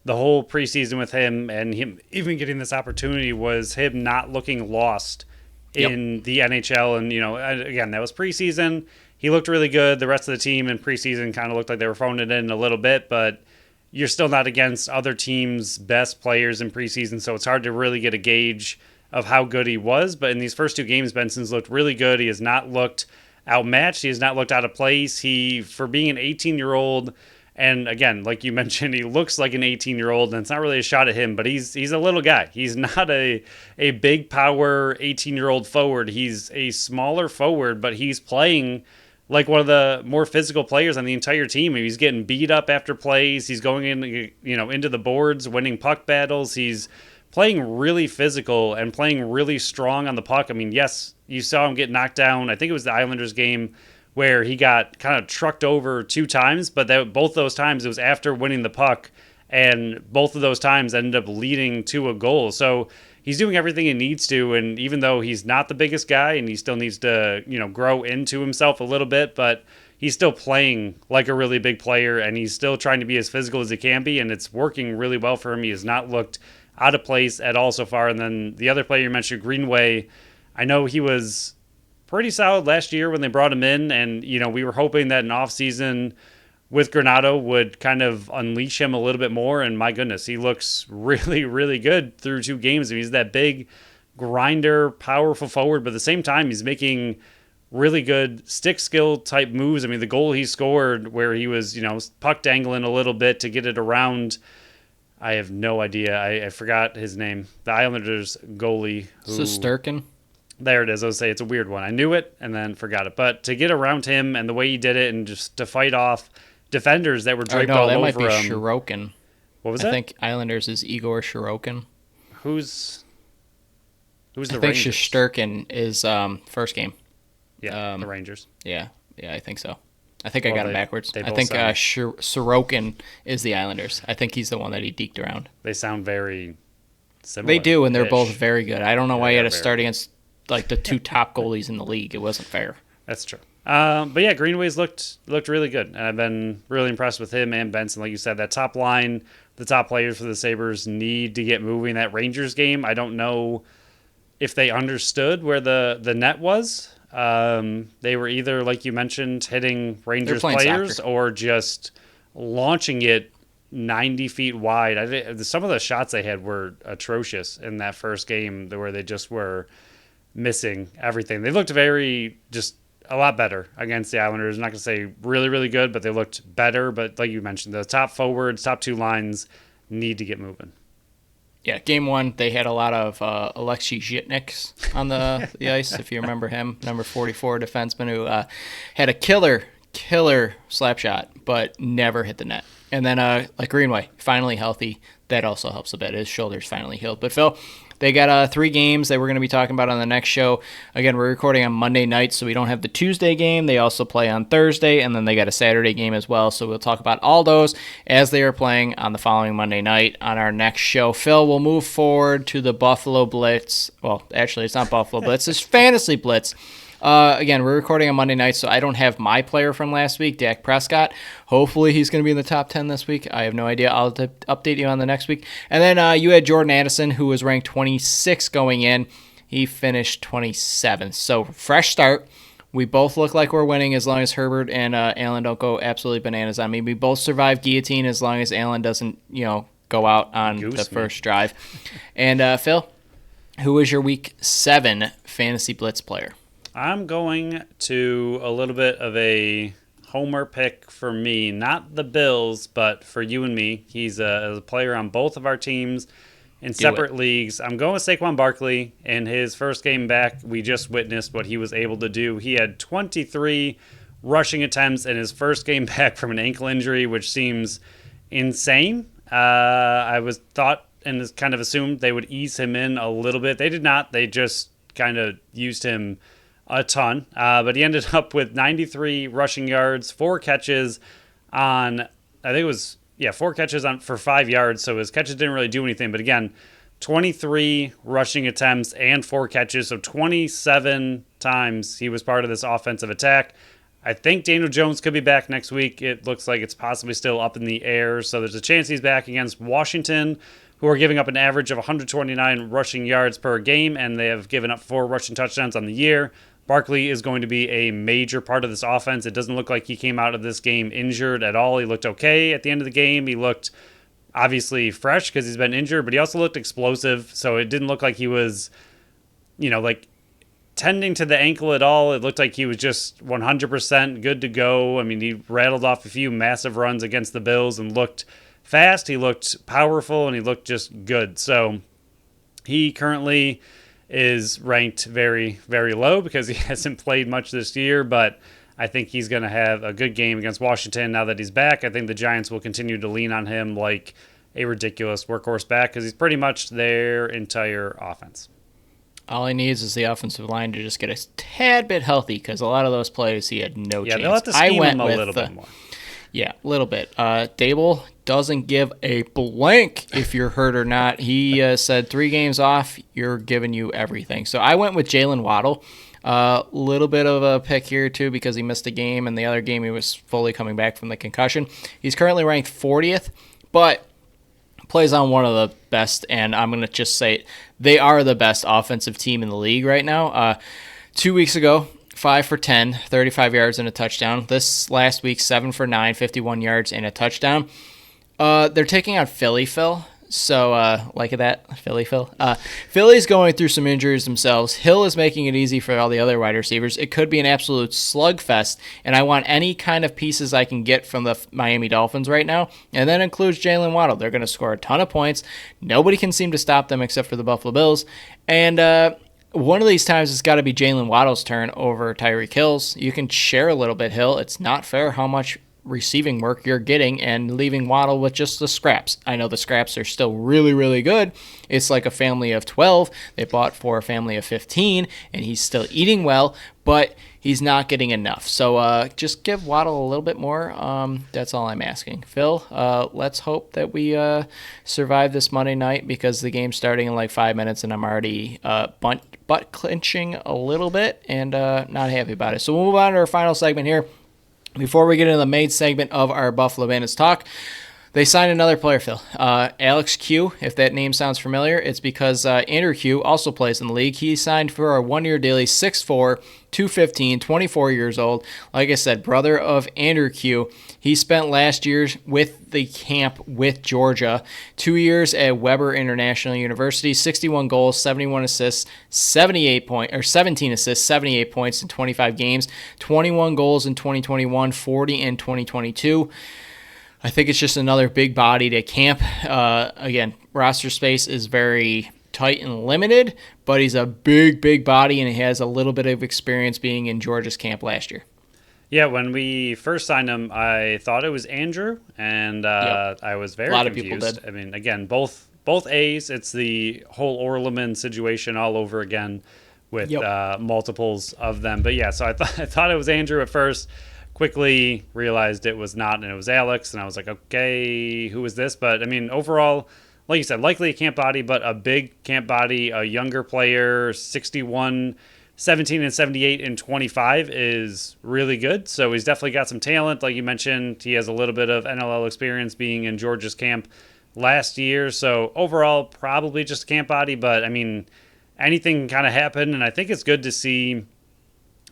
the whole preseason with him, and him even getting this opportunity, was him not looking lost in the NHL. And, again, that was preseason. he looked really good. The rest of the team in preseason kind of looked like they were phoning it in a little bit, but you're still not against other teams' best players in preseason, so it's hard to really get a gauge of how good he was. But in these first 2 games, Benson's looked really good. He has not looked outmatched. He has not looked out of place. For being an 18-year-old, and again, like you mentioned, he looks like an 18-year-old, and it's not really a shot at him, but he's a little guy. He's not a big power 18-year-old forward. He's a smaller forward, but he's playing like one of the more physical players on the entire team. He's getting beat up after plays. He's going into the boards, winning puck battles. He's playing really physical and playing really strong on the puck. I mean, yes, you saw him get knocked down. I think it was the Islanders game where he got kind of trucked over 2 times, but both those times it was after winning the puck, and both of those times ended up leading to a goal. So he's doing everything he needs to, and even though he's not the biggest guy and he still needs to, grow into himself a little bit, but he's still playing like a really big player, and he's still trying to be as physical as he can be, and it's working really well for him. He has not looked out of place at all so far. And then the other player you mentioned, Greenway, I know he was pretty solid last year when they brought him in, and we were hoping that an offseason with Granato would kind of unleash him a little bit more, and my goodness, he looks really, really good through 2 games. He's that big grinder, powerful forward, but at the same time, he's making really good stick skill type moves. I mean, the goal he scored where he was, puck dangling a little bit to get it around, I have no idea. I forgot his name. The Islanders goalie. Shesterkin. There it is. I was say it's a weird one. I knew it and then forgot it. But to get around him and the way he did it, and just to fight off defenders that were draped all over him. That might be Shirokin. What was that? I think Islanders is Igor Shirokin. Who's the Rangers? I think Rangers? Shesterkin is first game. Yeah, the Rangers. Yeah, I think so. I think I got it backwards. I think sound... Sorokin is the Islanders. I think he's the one that he deked around. They sound very similar. They do, and they're both very good. I don't know why he had to start against like the 2 top goalies in the league. It wasn't fair. That's true. But yeah, Greenway's looked really good, and I've been really impressed with him and Benson. Like you said, that top line, the top players for the Sabres need to get moving. That Rangers game, I don't know if they understood where the net was. They were either, like you mentioned, hitting Rangers players soccer, or just launching it 90 feet wide. Some of the shots they had were atrocious in that first game, where they just were missing everything. They looked just a lot better against the Islanders. I'm not going to say really, really good, but they looked better. But like you mentioned, the top forwards, top 2 lines need to get moving. Yeah, game 1, they had a lot of Alexei Zhitniks on the ice, if you remember him, number 44 defenseman who had a killer slap shot, but never hit the net. And then like Greenway, finally healthy. That also helps a bit. His shoulder's finally healed. But Phil, they got 3 games that we're going to be talking about on the next show. Again, we're recording on Monday night, so we don't have the Tuesday game. They also play on Thursday, and then they got a Saturday game as well. So we'll talk about all those as they are playing on the following Monday night on our next show. Phil, we'll move forward to the Buffalo Blitz. Well, actually, it's not Buffalo Blitz. It's Fantasy Blitz. Again, we're recording on Monday night, so I don't have my player from last week, Dak Prescott. Hopefully he's going to be in the top 10 this week. I have no idea. I'll update you on the next week. And then you had Jordan Addison, who was ranked 26 going in. He finished 27th. So fresh start. We both look like we're winning as long as Herbert and Allen don't go absolutely bananas on me. We both survive guillotine as long as Allen doesn't, go out on the first drive. And Phil, who is your Week 7 Fantasy Blitz player? I'm going to a little bit of a homer pick for me. Not the Bills, but for you and me. He's a player on both of our teams in separate leagues. I'm going with Saquon Barkley. In his first game back, we just witnessed what he was able to do. He had 23 rushing attempts in his first game back from an ankle injury, which seems insane. I was thought and kind of assumed they would ease him in a little bit. They did not. They just kind of used him a ton, but he ended up with 93 rushing yards, 4 catches on, I think it was, 4 catches on for 5 yards, so his catches didn't really do anything, but again, 23 rushing attempts and 4 catches, so 27 times he was part of this offensive attack. I think Daniel Jones could be back next week. It looks like it's possibly still up in the air, so there's a chance he's back against Washington, who are giving up an average of 129 rushing yards per game, and they have given up 4 rushing touchdowns on the year. Barkley is going to be a major part of this offense. It doesn't look like he came out of this game injured at all. He looked okay at the end of the game. He looked obviously fresh because he's been injured, but he also looked explosive. So it didn't look like he was, like tending to the ankle at all. It looked like he was just 100% good to go. I mean, he rattled off a few massive runs against the Bills and looked fast. He looked powerful, and he looked just good. So he currently is ranked very, very low because he hasn't played much this year, but I think he's going to have a good game against Washington now that he's back. I think the Giants will continue to lean on him like a ridiculous workhorse back because he's pretty much their entire offense. All he needs is the offensive line to just get a tad bit healthy because a lot of those plays he had no chance. Yeah, they'll have to scheme him a little bit more. Yeah, a little bit. Dable doesn't give a blank if you're hurt or not. He said 3 games off, you're giving you everything. So I went with Jalen Waddle. A little bit of a pick here, too, because he missed a game, and the other game he was fully coming back from the concussion. He's currently ranked 40th, but plays on one of the best, and I'm going to just say it, they are the best offensive team in the league right now. 2 weeks ago, 5 for 10, 35 yards and a touchdown. This last week, 7 for 9, 51 yards and a touchdown. They're taking on Philly, Phil. So, like that, Philly, Phil. Philly's going through some injuries themselves. Hill is making it easy for all the other wide receivers. It could be an absolute slugfest, and I want any kind of pieces I can get from the Miami Dolphins right now, and that includes Jalen Waddle. They're going to score a ton of points. Nobody can seem to stop them except for the Buffalo Bills, and one of these times it's got to be Jalen Waddle's turn over Tyreek Hill's. You can share a little bit, Hill. It's not fair how much receiving work you're getting and leaving Waddle with just the scraps. I know the scraps are still really, really good. It's like a family of 12. They bought for a family of 15, and he's still eating well, but he's not getting enough. So just give Waddle a little bit more. That's all I'm asking. Phil, let's hope that we survive this Monday night because the game's starting in like 5 minutes, and I'm already butt clenching a little bit and not happy about it. So we'll move on to our final segment here. Before we get into the main segment of our Buffalo Bandits talk, they signed another player, Phil. Alex Q, if that name sounds familiar, it's because Andrew Q also plays in the league. He signed for a one-year deal. He's 6'4", 215, 24 years old. Like I said, brother of Andrew Q. He spent last year with the camp with Georgia, 2 years at Weber International University, 61 goals, 71 assists, 17 assists, 78 points in 25 games, 21 goals in 2021, 40 in 2022. I think it's just another big body to camp. Again, roster space is very tight and limited, but he's a big, big body, and he has a little bit of experience being in Georgia's camp last year. Yeah, when we first signed him, I thought it was Andrew, and I was very confused. A lot of people did. I mean, again, both A's. It's the whole Orleman situation all over again with multiples of them. But yeah, so I thought it was Andrew at first. Quickly realized it was not, and it was Alex, and I was like, okay, who is this? But I mean, overall, like you said, likely a camp body, but a big camp body, a younger player, 61, 17 and 78 in 25 is really good. So he's definitely got some talent. Like you mentioned, he has a little bit of NLL experience being in Georgia's camp last year. So overall, probably just a camp body, but I mean, anything kind of happen, and I think it's good to see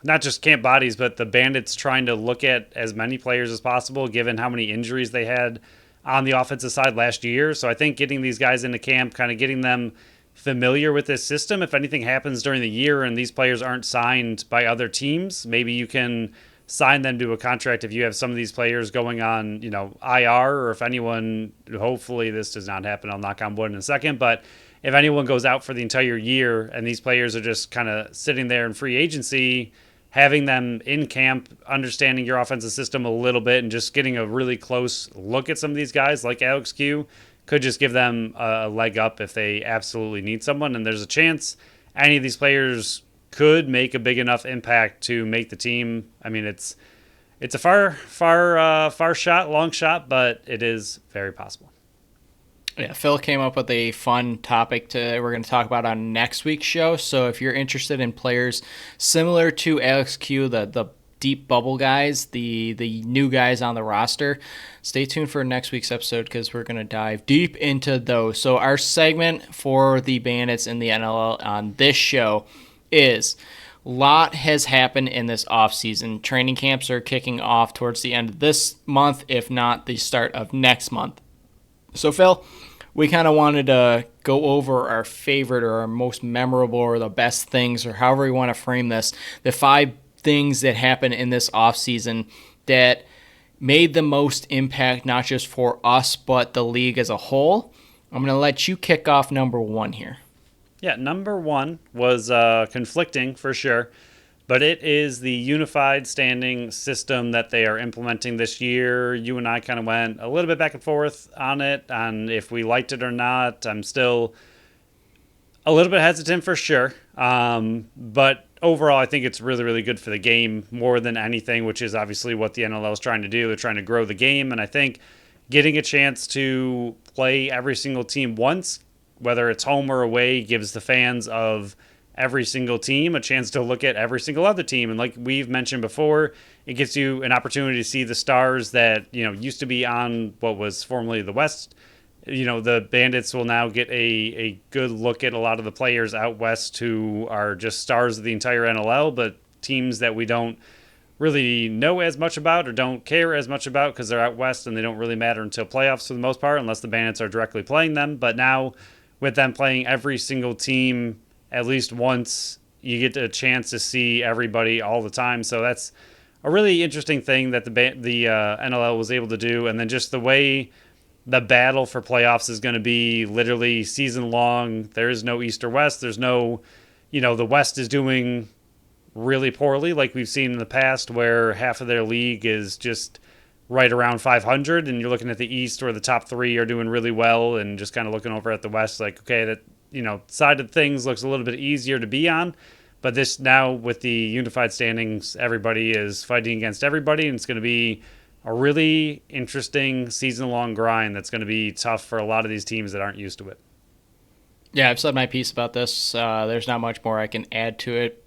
not just camp bodies, but the Bandits trying to look at as many players as possible, given how many injuries they had on the offensive side last year. So I think getting these guys into camp, kind of getting them familiar with this system, if anything happens during the year and these players aren't signed by other teams, maybe you can sign them to a contract if you have some of these players going on, IR, or if anyone, hopefully this does not happen, I'll knock on wood in a second, but if anyone goes out for the entire year and these players are just kind of sitting there in free agency, having them in camp, understanding your offensive system a little bit, and just getting a really close look at some of these guys like Alex Q could just give them a leg up if they absolutely need someone. And there's a chance any of these players could make a big enough impact to make the team. I mean, it's a far shot, long shot, but it is very possible. Yeah, Phil came up with a fun topic we're going to talk about on next week's show. So if you're interested in players similar to Alex Q, the deep bubble guys, the new guys on the roster, stay tuned for next week's episode because we're going to dive deep into those. So our segment for the Bandits in the NLL on this show is lot has happened in this offseason. Training camps are kicking off towards the end of this month, if not the start of next month. So, Phil, we kind of wanted to go over our favorite or our most memorable or the best things, or however we want to frame this, the 5 things that happened in this offseason that made the most impact, not just for us, but the league as a whole. I'm going to let you kick off number 1 here. Yeah, number 1 was conflicting for sure, but it is the unified standing system that they are implementing this year. You and I kind of went a little bit back and forth on it, on if we liked it or not. I'm still a little bit hesitant for sure, but overall, I think it's really, really good for the game more than anything, which is obviously what the NLL is trying to do. They're trying to grow the game, and I think getting a chance to play every single team once, whether it's home or away, gives the fans of every single team a chance to look at every single other team. And like we've mentioned before, it gives you an opportunity to see the stars that, used to be on what was formerly the West. The Bandits will now get a good look at a lot of the players out west who are just stars of the entire NLL, but teams that we don't really know as much about or don't care as much about because they're out west and they don't really matter until playoffs for the most part, unless the Bandits are directly playing them. But now with them playing every single team at least once, you get a chance to see everybody all the time. So that's a really interesting thing that the NLL was able to do. And then just the way the battle for playoffs is going to be literally season long. There is no East or West. There's no, the West is doing really poorly like we've seen in the past where half of their league is just right around 500, and you're looking at the East where the top 3 are doing really well, and just kind of looking over at the West like, okay, that, side of things looks a little bit easier to be on. But this now with the unified standings, everybody is fighting against everybody, and it's going to be a really interesting season-long grind that's going to be tough for a lot of these teams that aren't used to it. Yeah, I've said my piece about this. There's not much more I can add to it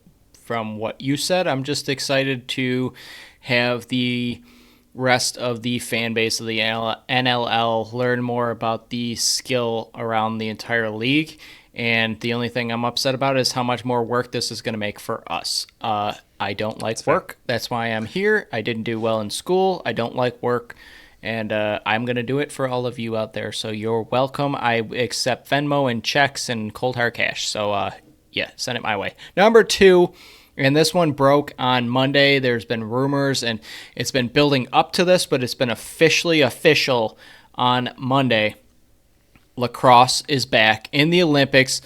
from what you said. I'm just excited to have the rest of the fan base of the NLL learn more about the skill around the entire league. And the only thing I'm upset about is how much more work this is going to make for us. I don't like work. That's why I'm here. I didn't do well in school. I don't like work. And I'm going to do it for all of you out there. So you're welcome. I accept Venmo and checks and cold hard cash. So, yeah, send it my way. Number 2, and this one broke on Monday. There's been rumors, and it's been building up to this, but it's been officially official on Monday. Lacrosse is back in the Olympics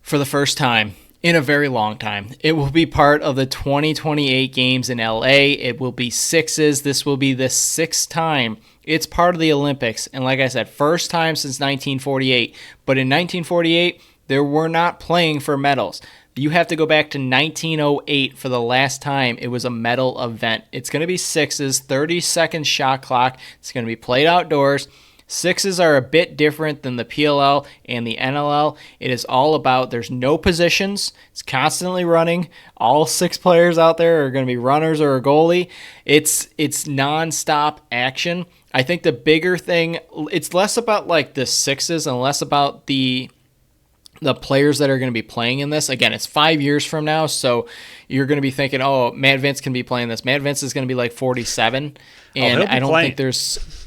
for the first time in a very long time. It will be part of the 2028 games in LA. It will be 6s. This will be the 6th time it's part of the Olympics. And like I said, first time since 1948. But in 1948, they were not playing for medals. You have to go back to 1908 for the last time it was a medal event. It's going to be 6s, 30-second shot clock. It's going to be played outdoors. 6s are a bit different than the PLL and the NLL. It is all about, there's no positions. It's constantly running. All 6 players out there are going to be runners or a goalie. It's nonstop action. I think the bigger thing, it's less about like the 6s and less about the players that are going to be playing in this. Again, it's 5 years from now, so you're going to be thinking, oh, Matt Vince can be playing this. Matt Vince is going to be like 47, and I don't think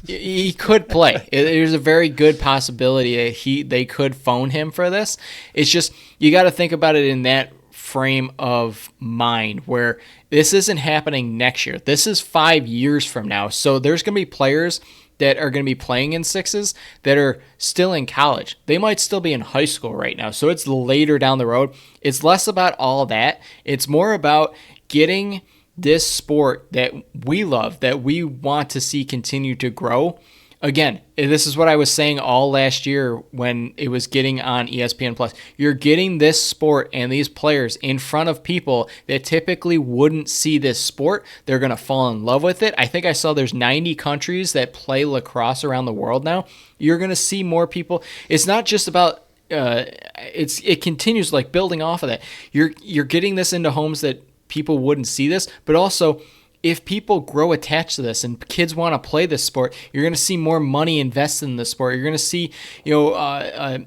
he could play. There's a very good possibility that they could phone him for this. It's just, you got to think about it in that frame of mind where this isn't happening next year. This is 5 years from now, so there's going to be players that are going to be playing in 6s that are still in college. They might still be in high school right now, so it's later down the road. It's less about all that. It's more about getting this sport that we love, that we want to see continue to grow. Again, this is what I was saying all last year when it was getting on ESPN+. You're getting this sport and these players in front of people that typically wouldn't see this sport. They're going to fall in love with it. I think I saw there's 90 countries that play lacrosse around the world now. You're going to see more people. It's not just about it continues like building off of that. You're getting this into homes that people wouldn't see this, but also if people grow attached to this and kids want to play this sport, you're going to see more money invested in the sport. You're going to see,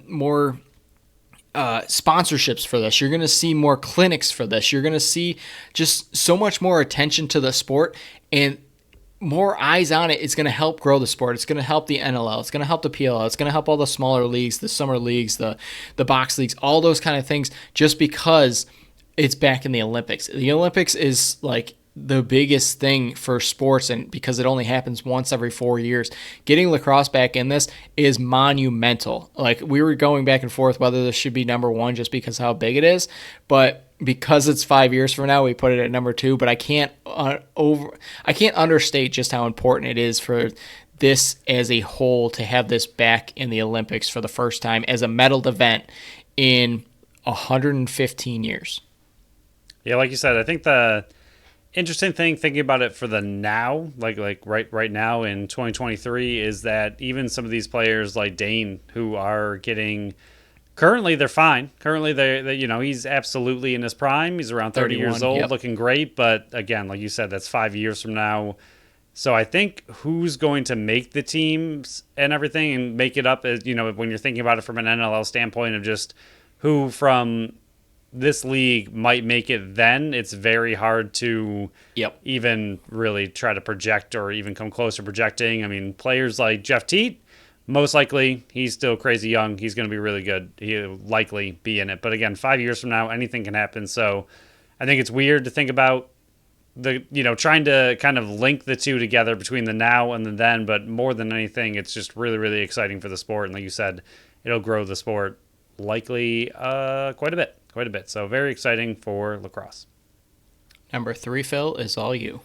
more sponsorships for this. You're going to see more clinics for this. You're going to see just so much more attention to the sport, and more eyes on it. It's going to help grow the sport. It's going to help the NLL. It's going to help the PLL. It's going to help all the smaller leagues, the summer leagues, the box leagues, all those kind of things, just because it's back in the Olympics. The Olympics is like the biggest thing for sports, and because it only happens once every 4 years, getting lacrosse back in this is monumental. Like, we were going back and forth whether this should be number one just because how big it is, but because it's 5 years from now, we put it at number two. But I can't understate just how important it is for this as a whole to have this back in the Olympics for the first time as a medaled event in 115 years. Yeah, like you said, I think the interesting thing thinking about it for the now, like right now in 2023, is that even some of these players like Dane, who are getting, currently they're fine. Currently they he's absolutely in his prime. He's around 30 years old, yep. Looking great. But again, like you said, that's 5 years from now. So I think who's going to make the teams and everything and make it up is, when you're thinking about it from an NLL standpoint of just who from this league might make it, then it's very hard to even really try to project or even come close to projecting. I mean, players like Jeff Teat, most likely he's still crazy young. He's going to be really good. He'll likely be in it. But again, 5 years from now, anything can happen. So I think it's weird to think about trying to kind of link the two together between the now and the then. But more than anything, it's just really, really exciting for the sport. And like you said, it'll grow the sport likely quite a bit. So very exciting for lacrosse. Number 3, Phil, is all you.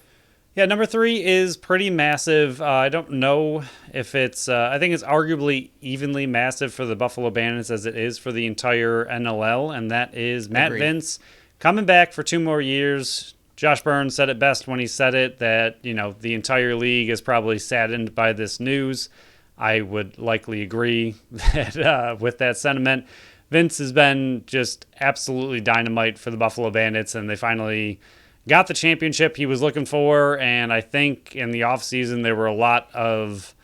Yeah, number 3 is pretty massive. I don't know if it's, I think it's arguably evenly massive for the Buffalo Bandits as it is for the entire NLL, and that is Matt Vince coming back for 2 more years. Josh Burns said it best when he said it, that, the entire league is probably saddened by this news. I would likely agree that, with that sentiment. Vince has been just absolutely dynamite for the Buffalo Bandits, and they finally got the championship he was looking for. And I think in the offseason there were a lot of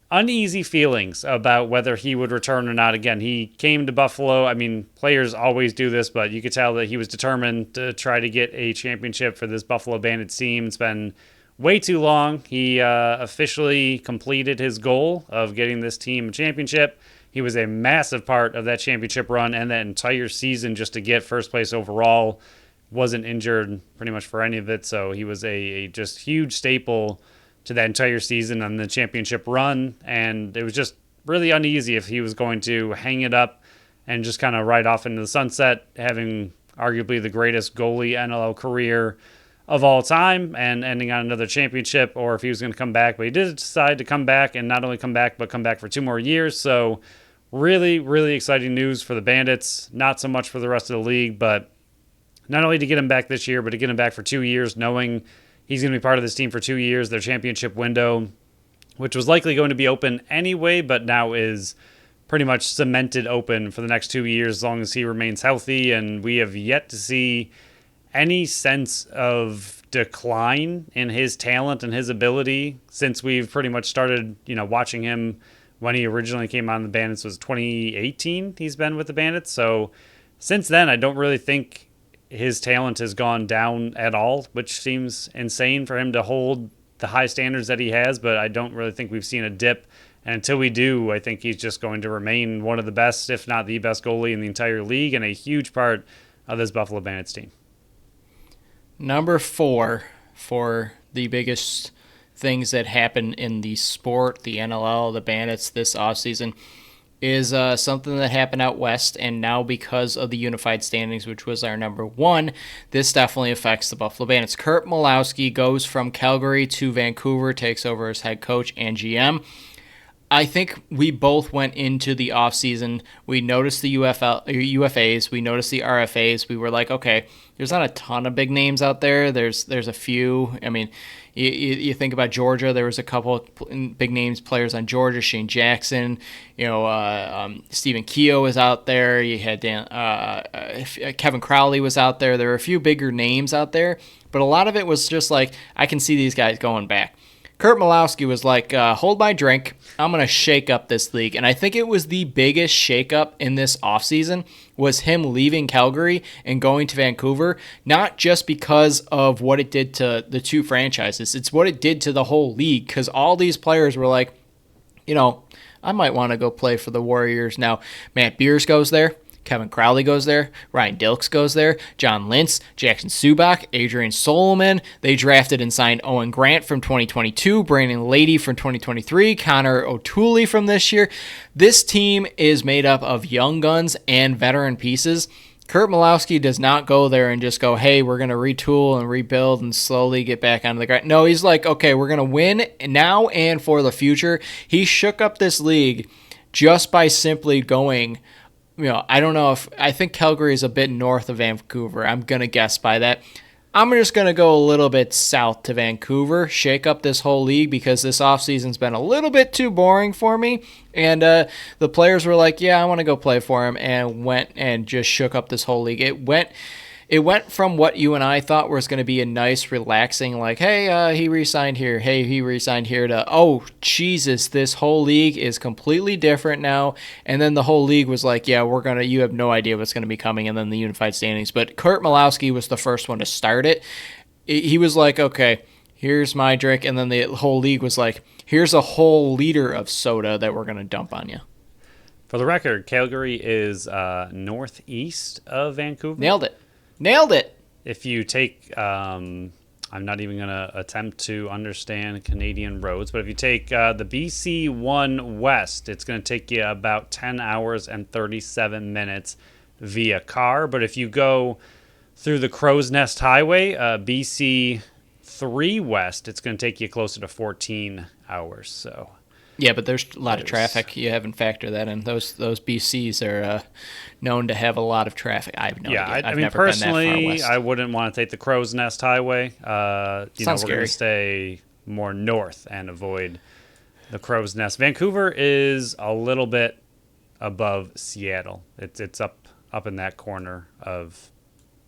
uneasy feelings about whether he would return or not. Again, he came to Buffalo. I mean, players always do this, but you could tell that he was determined to try to get a championship for this Buffalo Bandits team. It's been way too long. He officially completed his goal of getting this team a championship. He was a massive part of that championship run and that entire season just to get first place overall. Wasn't injured pretty much for any of it, so he was a just huge staple to that entire season and the championship run. And it was just really uneasy if he was going to hang it up and just kind of ride off into the sunset, having arguably the greatest goalie NLL career of all time and ending on another championship, or if he was going to come back. But he did decide to come back, and not only come back, but come back for 2 more years. So really, really exciting news for the Bandits. Not so much for the rest of the league, but not only to get him back this year, but to get him back for 2 years, knowing he's going to be part of this team for 2 years, their championship window, which was likely going to be open anyway, but now is pretty much cemented open for the next 2 years as long as he remains healthy. And we have yet to see any sense of decline in his talent and his ability since we've pretty much started, watching him. When he originally came on the Bandits was 2018. He's been with the Bandits. So since then, I don't really think his talent has gone down at all, which seems insane for him to hold the high standards that he has. But I don't really think we've seen a dip. And until we do, I think he's just going to remain one of the best, if not the best goalie in the entire league, and a huge part of this Buffalo Bandits team. Number 4 for the biggest things that happen in the sport, the NLL, the Bandits this offseason, is something that happened out west, and now because of the unified standings, which was our number 1, this definitely affects the Buffalo Bandits. Kurt Malowski goes from Calgary to Vancouver, takes over as head coach and GM. I think we both went into the offseason. We noticed the UFAs. We noticed the RFAs. We were like, okay, there's not a ton of big names out there. There's a few. I mean, you think about Georgia. There was a couple of big names players on Georgia. Shane Jackson. Stephen Keogh was out there. You had Kevin Crowley was out there. There were a few bigger names out there, but a lot of it was just like, I can see these guys going back. Kurt Malowski was like, hold my drink. I'm going to shake up this league. And I think it was the biggest shakeup in this offseason was him leaving Calgary and going to Vancouver, not just because of what it did to the two franchises. It's what it did to the whole league because all these players were like, I might want to go play for the Warriors now. Matt Beers goes there. Kevin Crowley goes there. Ryan Dilks goes there. John Lintz, Jackson Subak, Adrian Solomon. They drafted and signed Owen Grant from 2022, Brandon Lady from 2023, Connor O'Toole from this year. This team is made up of young guns and veteran pieces. Kurt Malowski does not go there and just go, hey, we're going to retool and rebuild and slowly get back onto the ground. No, he's like, okay, we're going to win now and for the future. He shook up this league just by simply going, I don't know I think Calgary is a bit north of Vancouver. I'm going to guess by that. I'm just going to go a little bit south to Vancouver, shake up this whole league because this offseason's been a little bit too boring for me. And the players were like, yeah, I want to go play for him, and went and just shook up this whole league. It went from what you and I thought was going to be a nice, relaxing, like, hey, he re-signed here, hey, he re-signed here, to, oh, Jesus, this whole league is completely different now. And then the whole league was like, yeah, you have no idea what's going to be coming, and then the unified standings. But Kurt Malowski was the first one to start it. He was like, okay, here's my drink. And then the whole league was like, here's a whole liter of soda that we're going to dump on you. For the record, Calgary is northeast of Vancouver. Nailed it. If you take, I'm not even going to attempt to understand Canadian roads, but if you take the BC 1 West, it's going to take you about 10 hours and 37 minutes via car. But if you go through the Crow's Nest Highway, BC 3 West, it's going to take you closer to 14 hours. So. Yeah, but there's a lot of traffic. You haven't factored that in. Those BCs are known to have a lot of traffic. I have no idea. I've never personally, been that far west. I wouldn't want to take the Crow's Nest Highway. We're going to stay more north and avoid the Crow's Nest. Vancouver is a little bit above Seattle. It's up in that corner of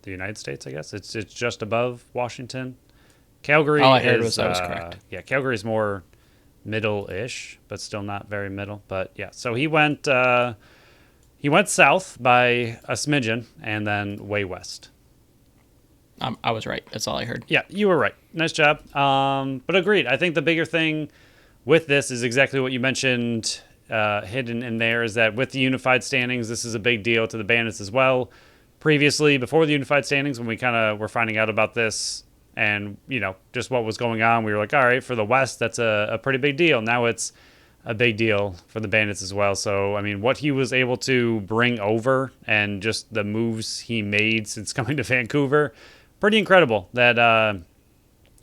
the United States, I guess. It's just above Washington. Calgary. All I heard was that was correct. Yeah, Calgary is more middle-ish, but still not very middle. But yeah, so he went south by a smidgen and then way west. I was right. That's all I heard. Yeah, you were right. Nice job. But agreed. I think the bigger thing with this is exactly what you mentioned hidden in there, is that with the unified standings, this is a big deal to the Bandits as well. Previously, before the unified standings, when we kind of were finding out about this, and, just what was going on, we were like, all right, for the West, that's a pretty big deal. Now it's a big deal for the Bandits as well. So, I mean, what he was able to bring over and just the moves he made since coming to Vancouver, pretty incredible. That,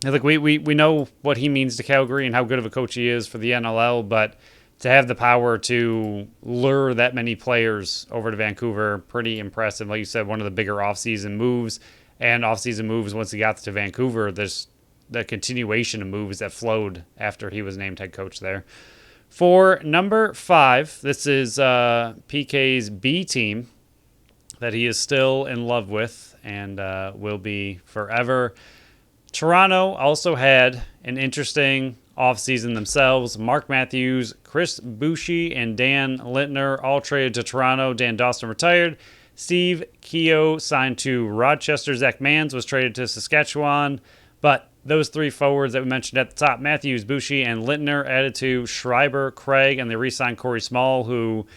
we know what he means to Calgary and how good of a coach he is for the NLL, but to have the power to lure that many players over to Vancouver, pretty impressive. Like you said, one of the bigger offseason moves. And offseason moves once he got to Vancouver, there's the continuation of moves that flowed after he was named head coach there. For number 5, this is PK's B team that he is still in love with and will be forever. Toronto also had an interesting offseason themselves. Mark Matthews, Chris Boucher, and Dan Lintner all traded to Toronto. Dan Dawson retired. Steve Keogh signed to Rochester. Zach Mans was traded to Saskatchewan. But those 3 forwards that we mentioned at the top, Matthews, Boucher, and Lintner, added to Schreiber, Craig, and they re-signed Corey Small, who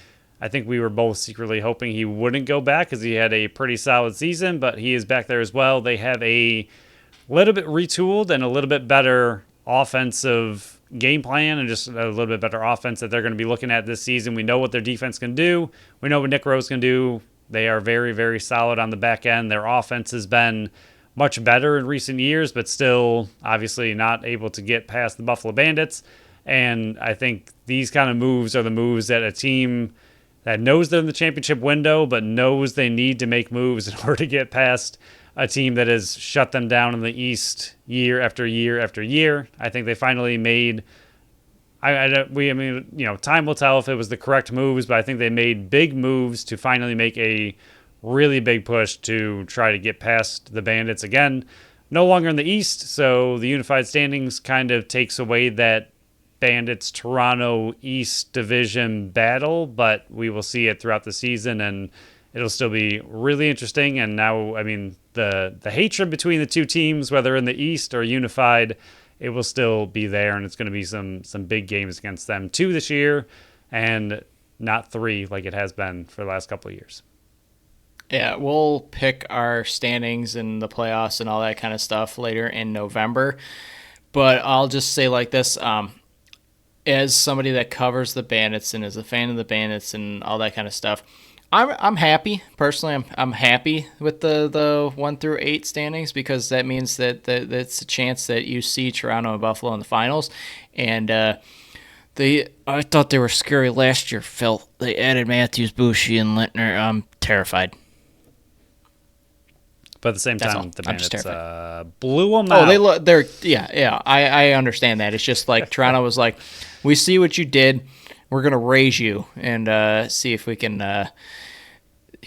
I think we were both secretly hoping he wouldn't go back because he had a pretty solid season, but he is back there as well. They have a little bit retooled and a little bit better offensive game plan and just a little bit better offense that they're going to be looking at this season. We know what their defense can do. We know what Nick Rose can do. They are very, very solid on the back end. Their offense has been much better in recent years, but still obviously not able to get past the Buffalo Bandits. And I think these kind of moves are the moves that a team that knows they're in the championship window, but knows they need to make moves in order to get past a team that has shut them down in the East year after year after year. I think they finally made time will tell if it was the correct moves, but I think they made big moves to finally make a really big push to try to get past the Bandits again. no longer in the East, so the unified standings kind of takes away that Bandits Toronto East Division battle, but we will see it throughout the season, and it'll still be really interesting. And now, I mean, the hatred between the two teams, whether in the East or unified, it will still be there, and it's going to be some big games against them 2 this year, and not 3 like it has been for the last couple of years. Yeah, we'll pick our standings and the playoffs and all that kind of stuff later in November. But I'll just say like this, as somebody that covers the Bandits and is a fan of the Bandits and all that kind of stuff, I'm happy personally. I'm happy with the 1 through 8 standings, because that means that it's a chance that you see Toronto and Buffalo in the finals. And I thought they were scary last year, Phil. They added Matthews, Bushi, and Lintner. I'm terrified. But at the same That's time, all. the I'm just Bandits blew them out. Oh, they're yeah. I understand that. It's just like Toronto was like, we see what you did. We're gonna raise you and see if we can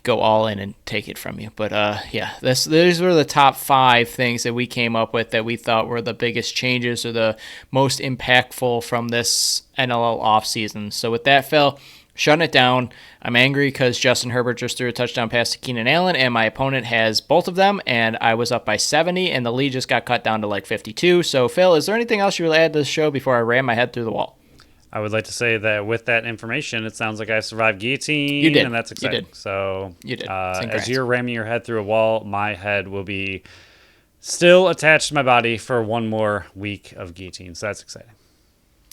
go all in and take it from you. But yeah, these were the top 5 things that we came up with that we thought were the biggest changes or the most impactful from this NLL offseason. So with that, Phil, shutting it down. I'm angry because Justin Herbert just threw a touchdown pass to Keenan Allen, and my opponent has both of them, and I was up by 70, and the lead just got cut down to like 52. So, Phil, is there anything else you would add to the show before I ran my head through the wall? I would like to say that with that information, it sounds like I survived guillotine, You did. and that's exciting. You did. So, You did. As you're ramming your head through a wall, my head will be still attached to my body for one more week of guillotine. So that's exciting.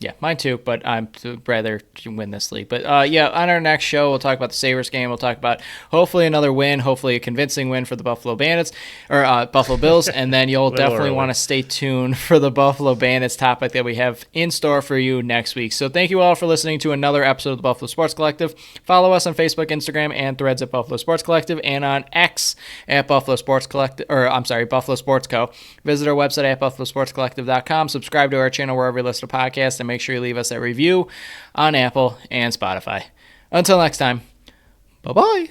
Yeah, mine too, but I'd rather win this league. But yeah, on our next show, we'll talk about the Sabres game. We'll talk about hopefully another win, hopefully a convincing win for the Buffalo Bandits, or Buffalo Bills, and then you'll definitely want to stay tuned for the Buffalo Bandits topic that we have in store for you next week. So thank you all for listening to another episode of the Buffalo Sports Collective. Follow us on Facebook, Instagram, and Threads at Buffalo Sports Collective, and on X at Buffalo Sports Collective, Buffalo Sports Co. Visit our website at buffalosportscollective.com. Subscribe to our channel wherever you listen to podcasts, and make sure you leave us a review on Apple and Spotify. Until next time, bye-bye.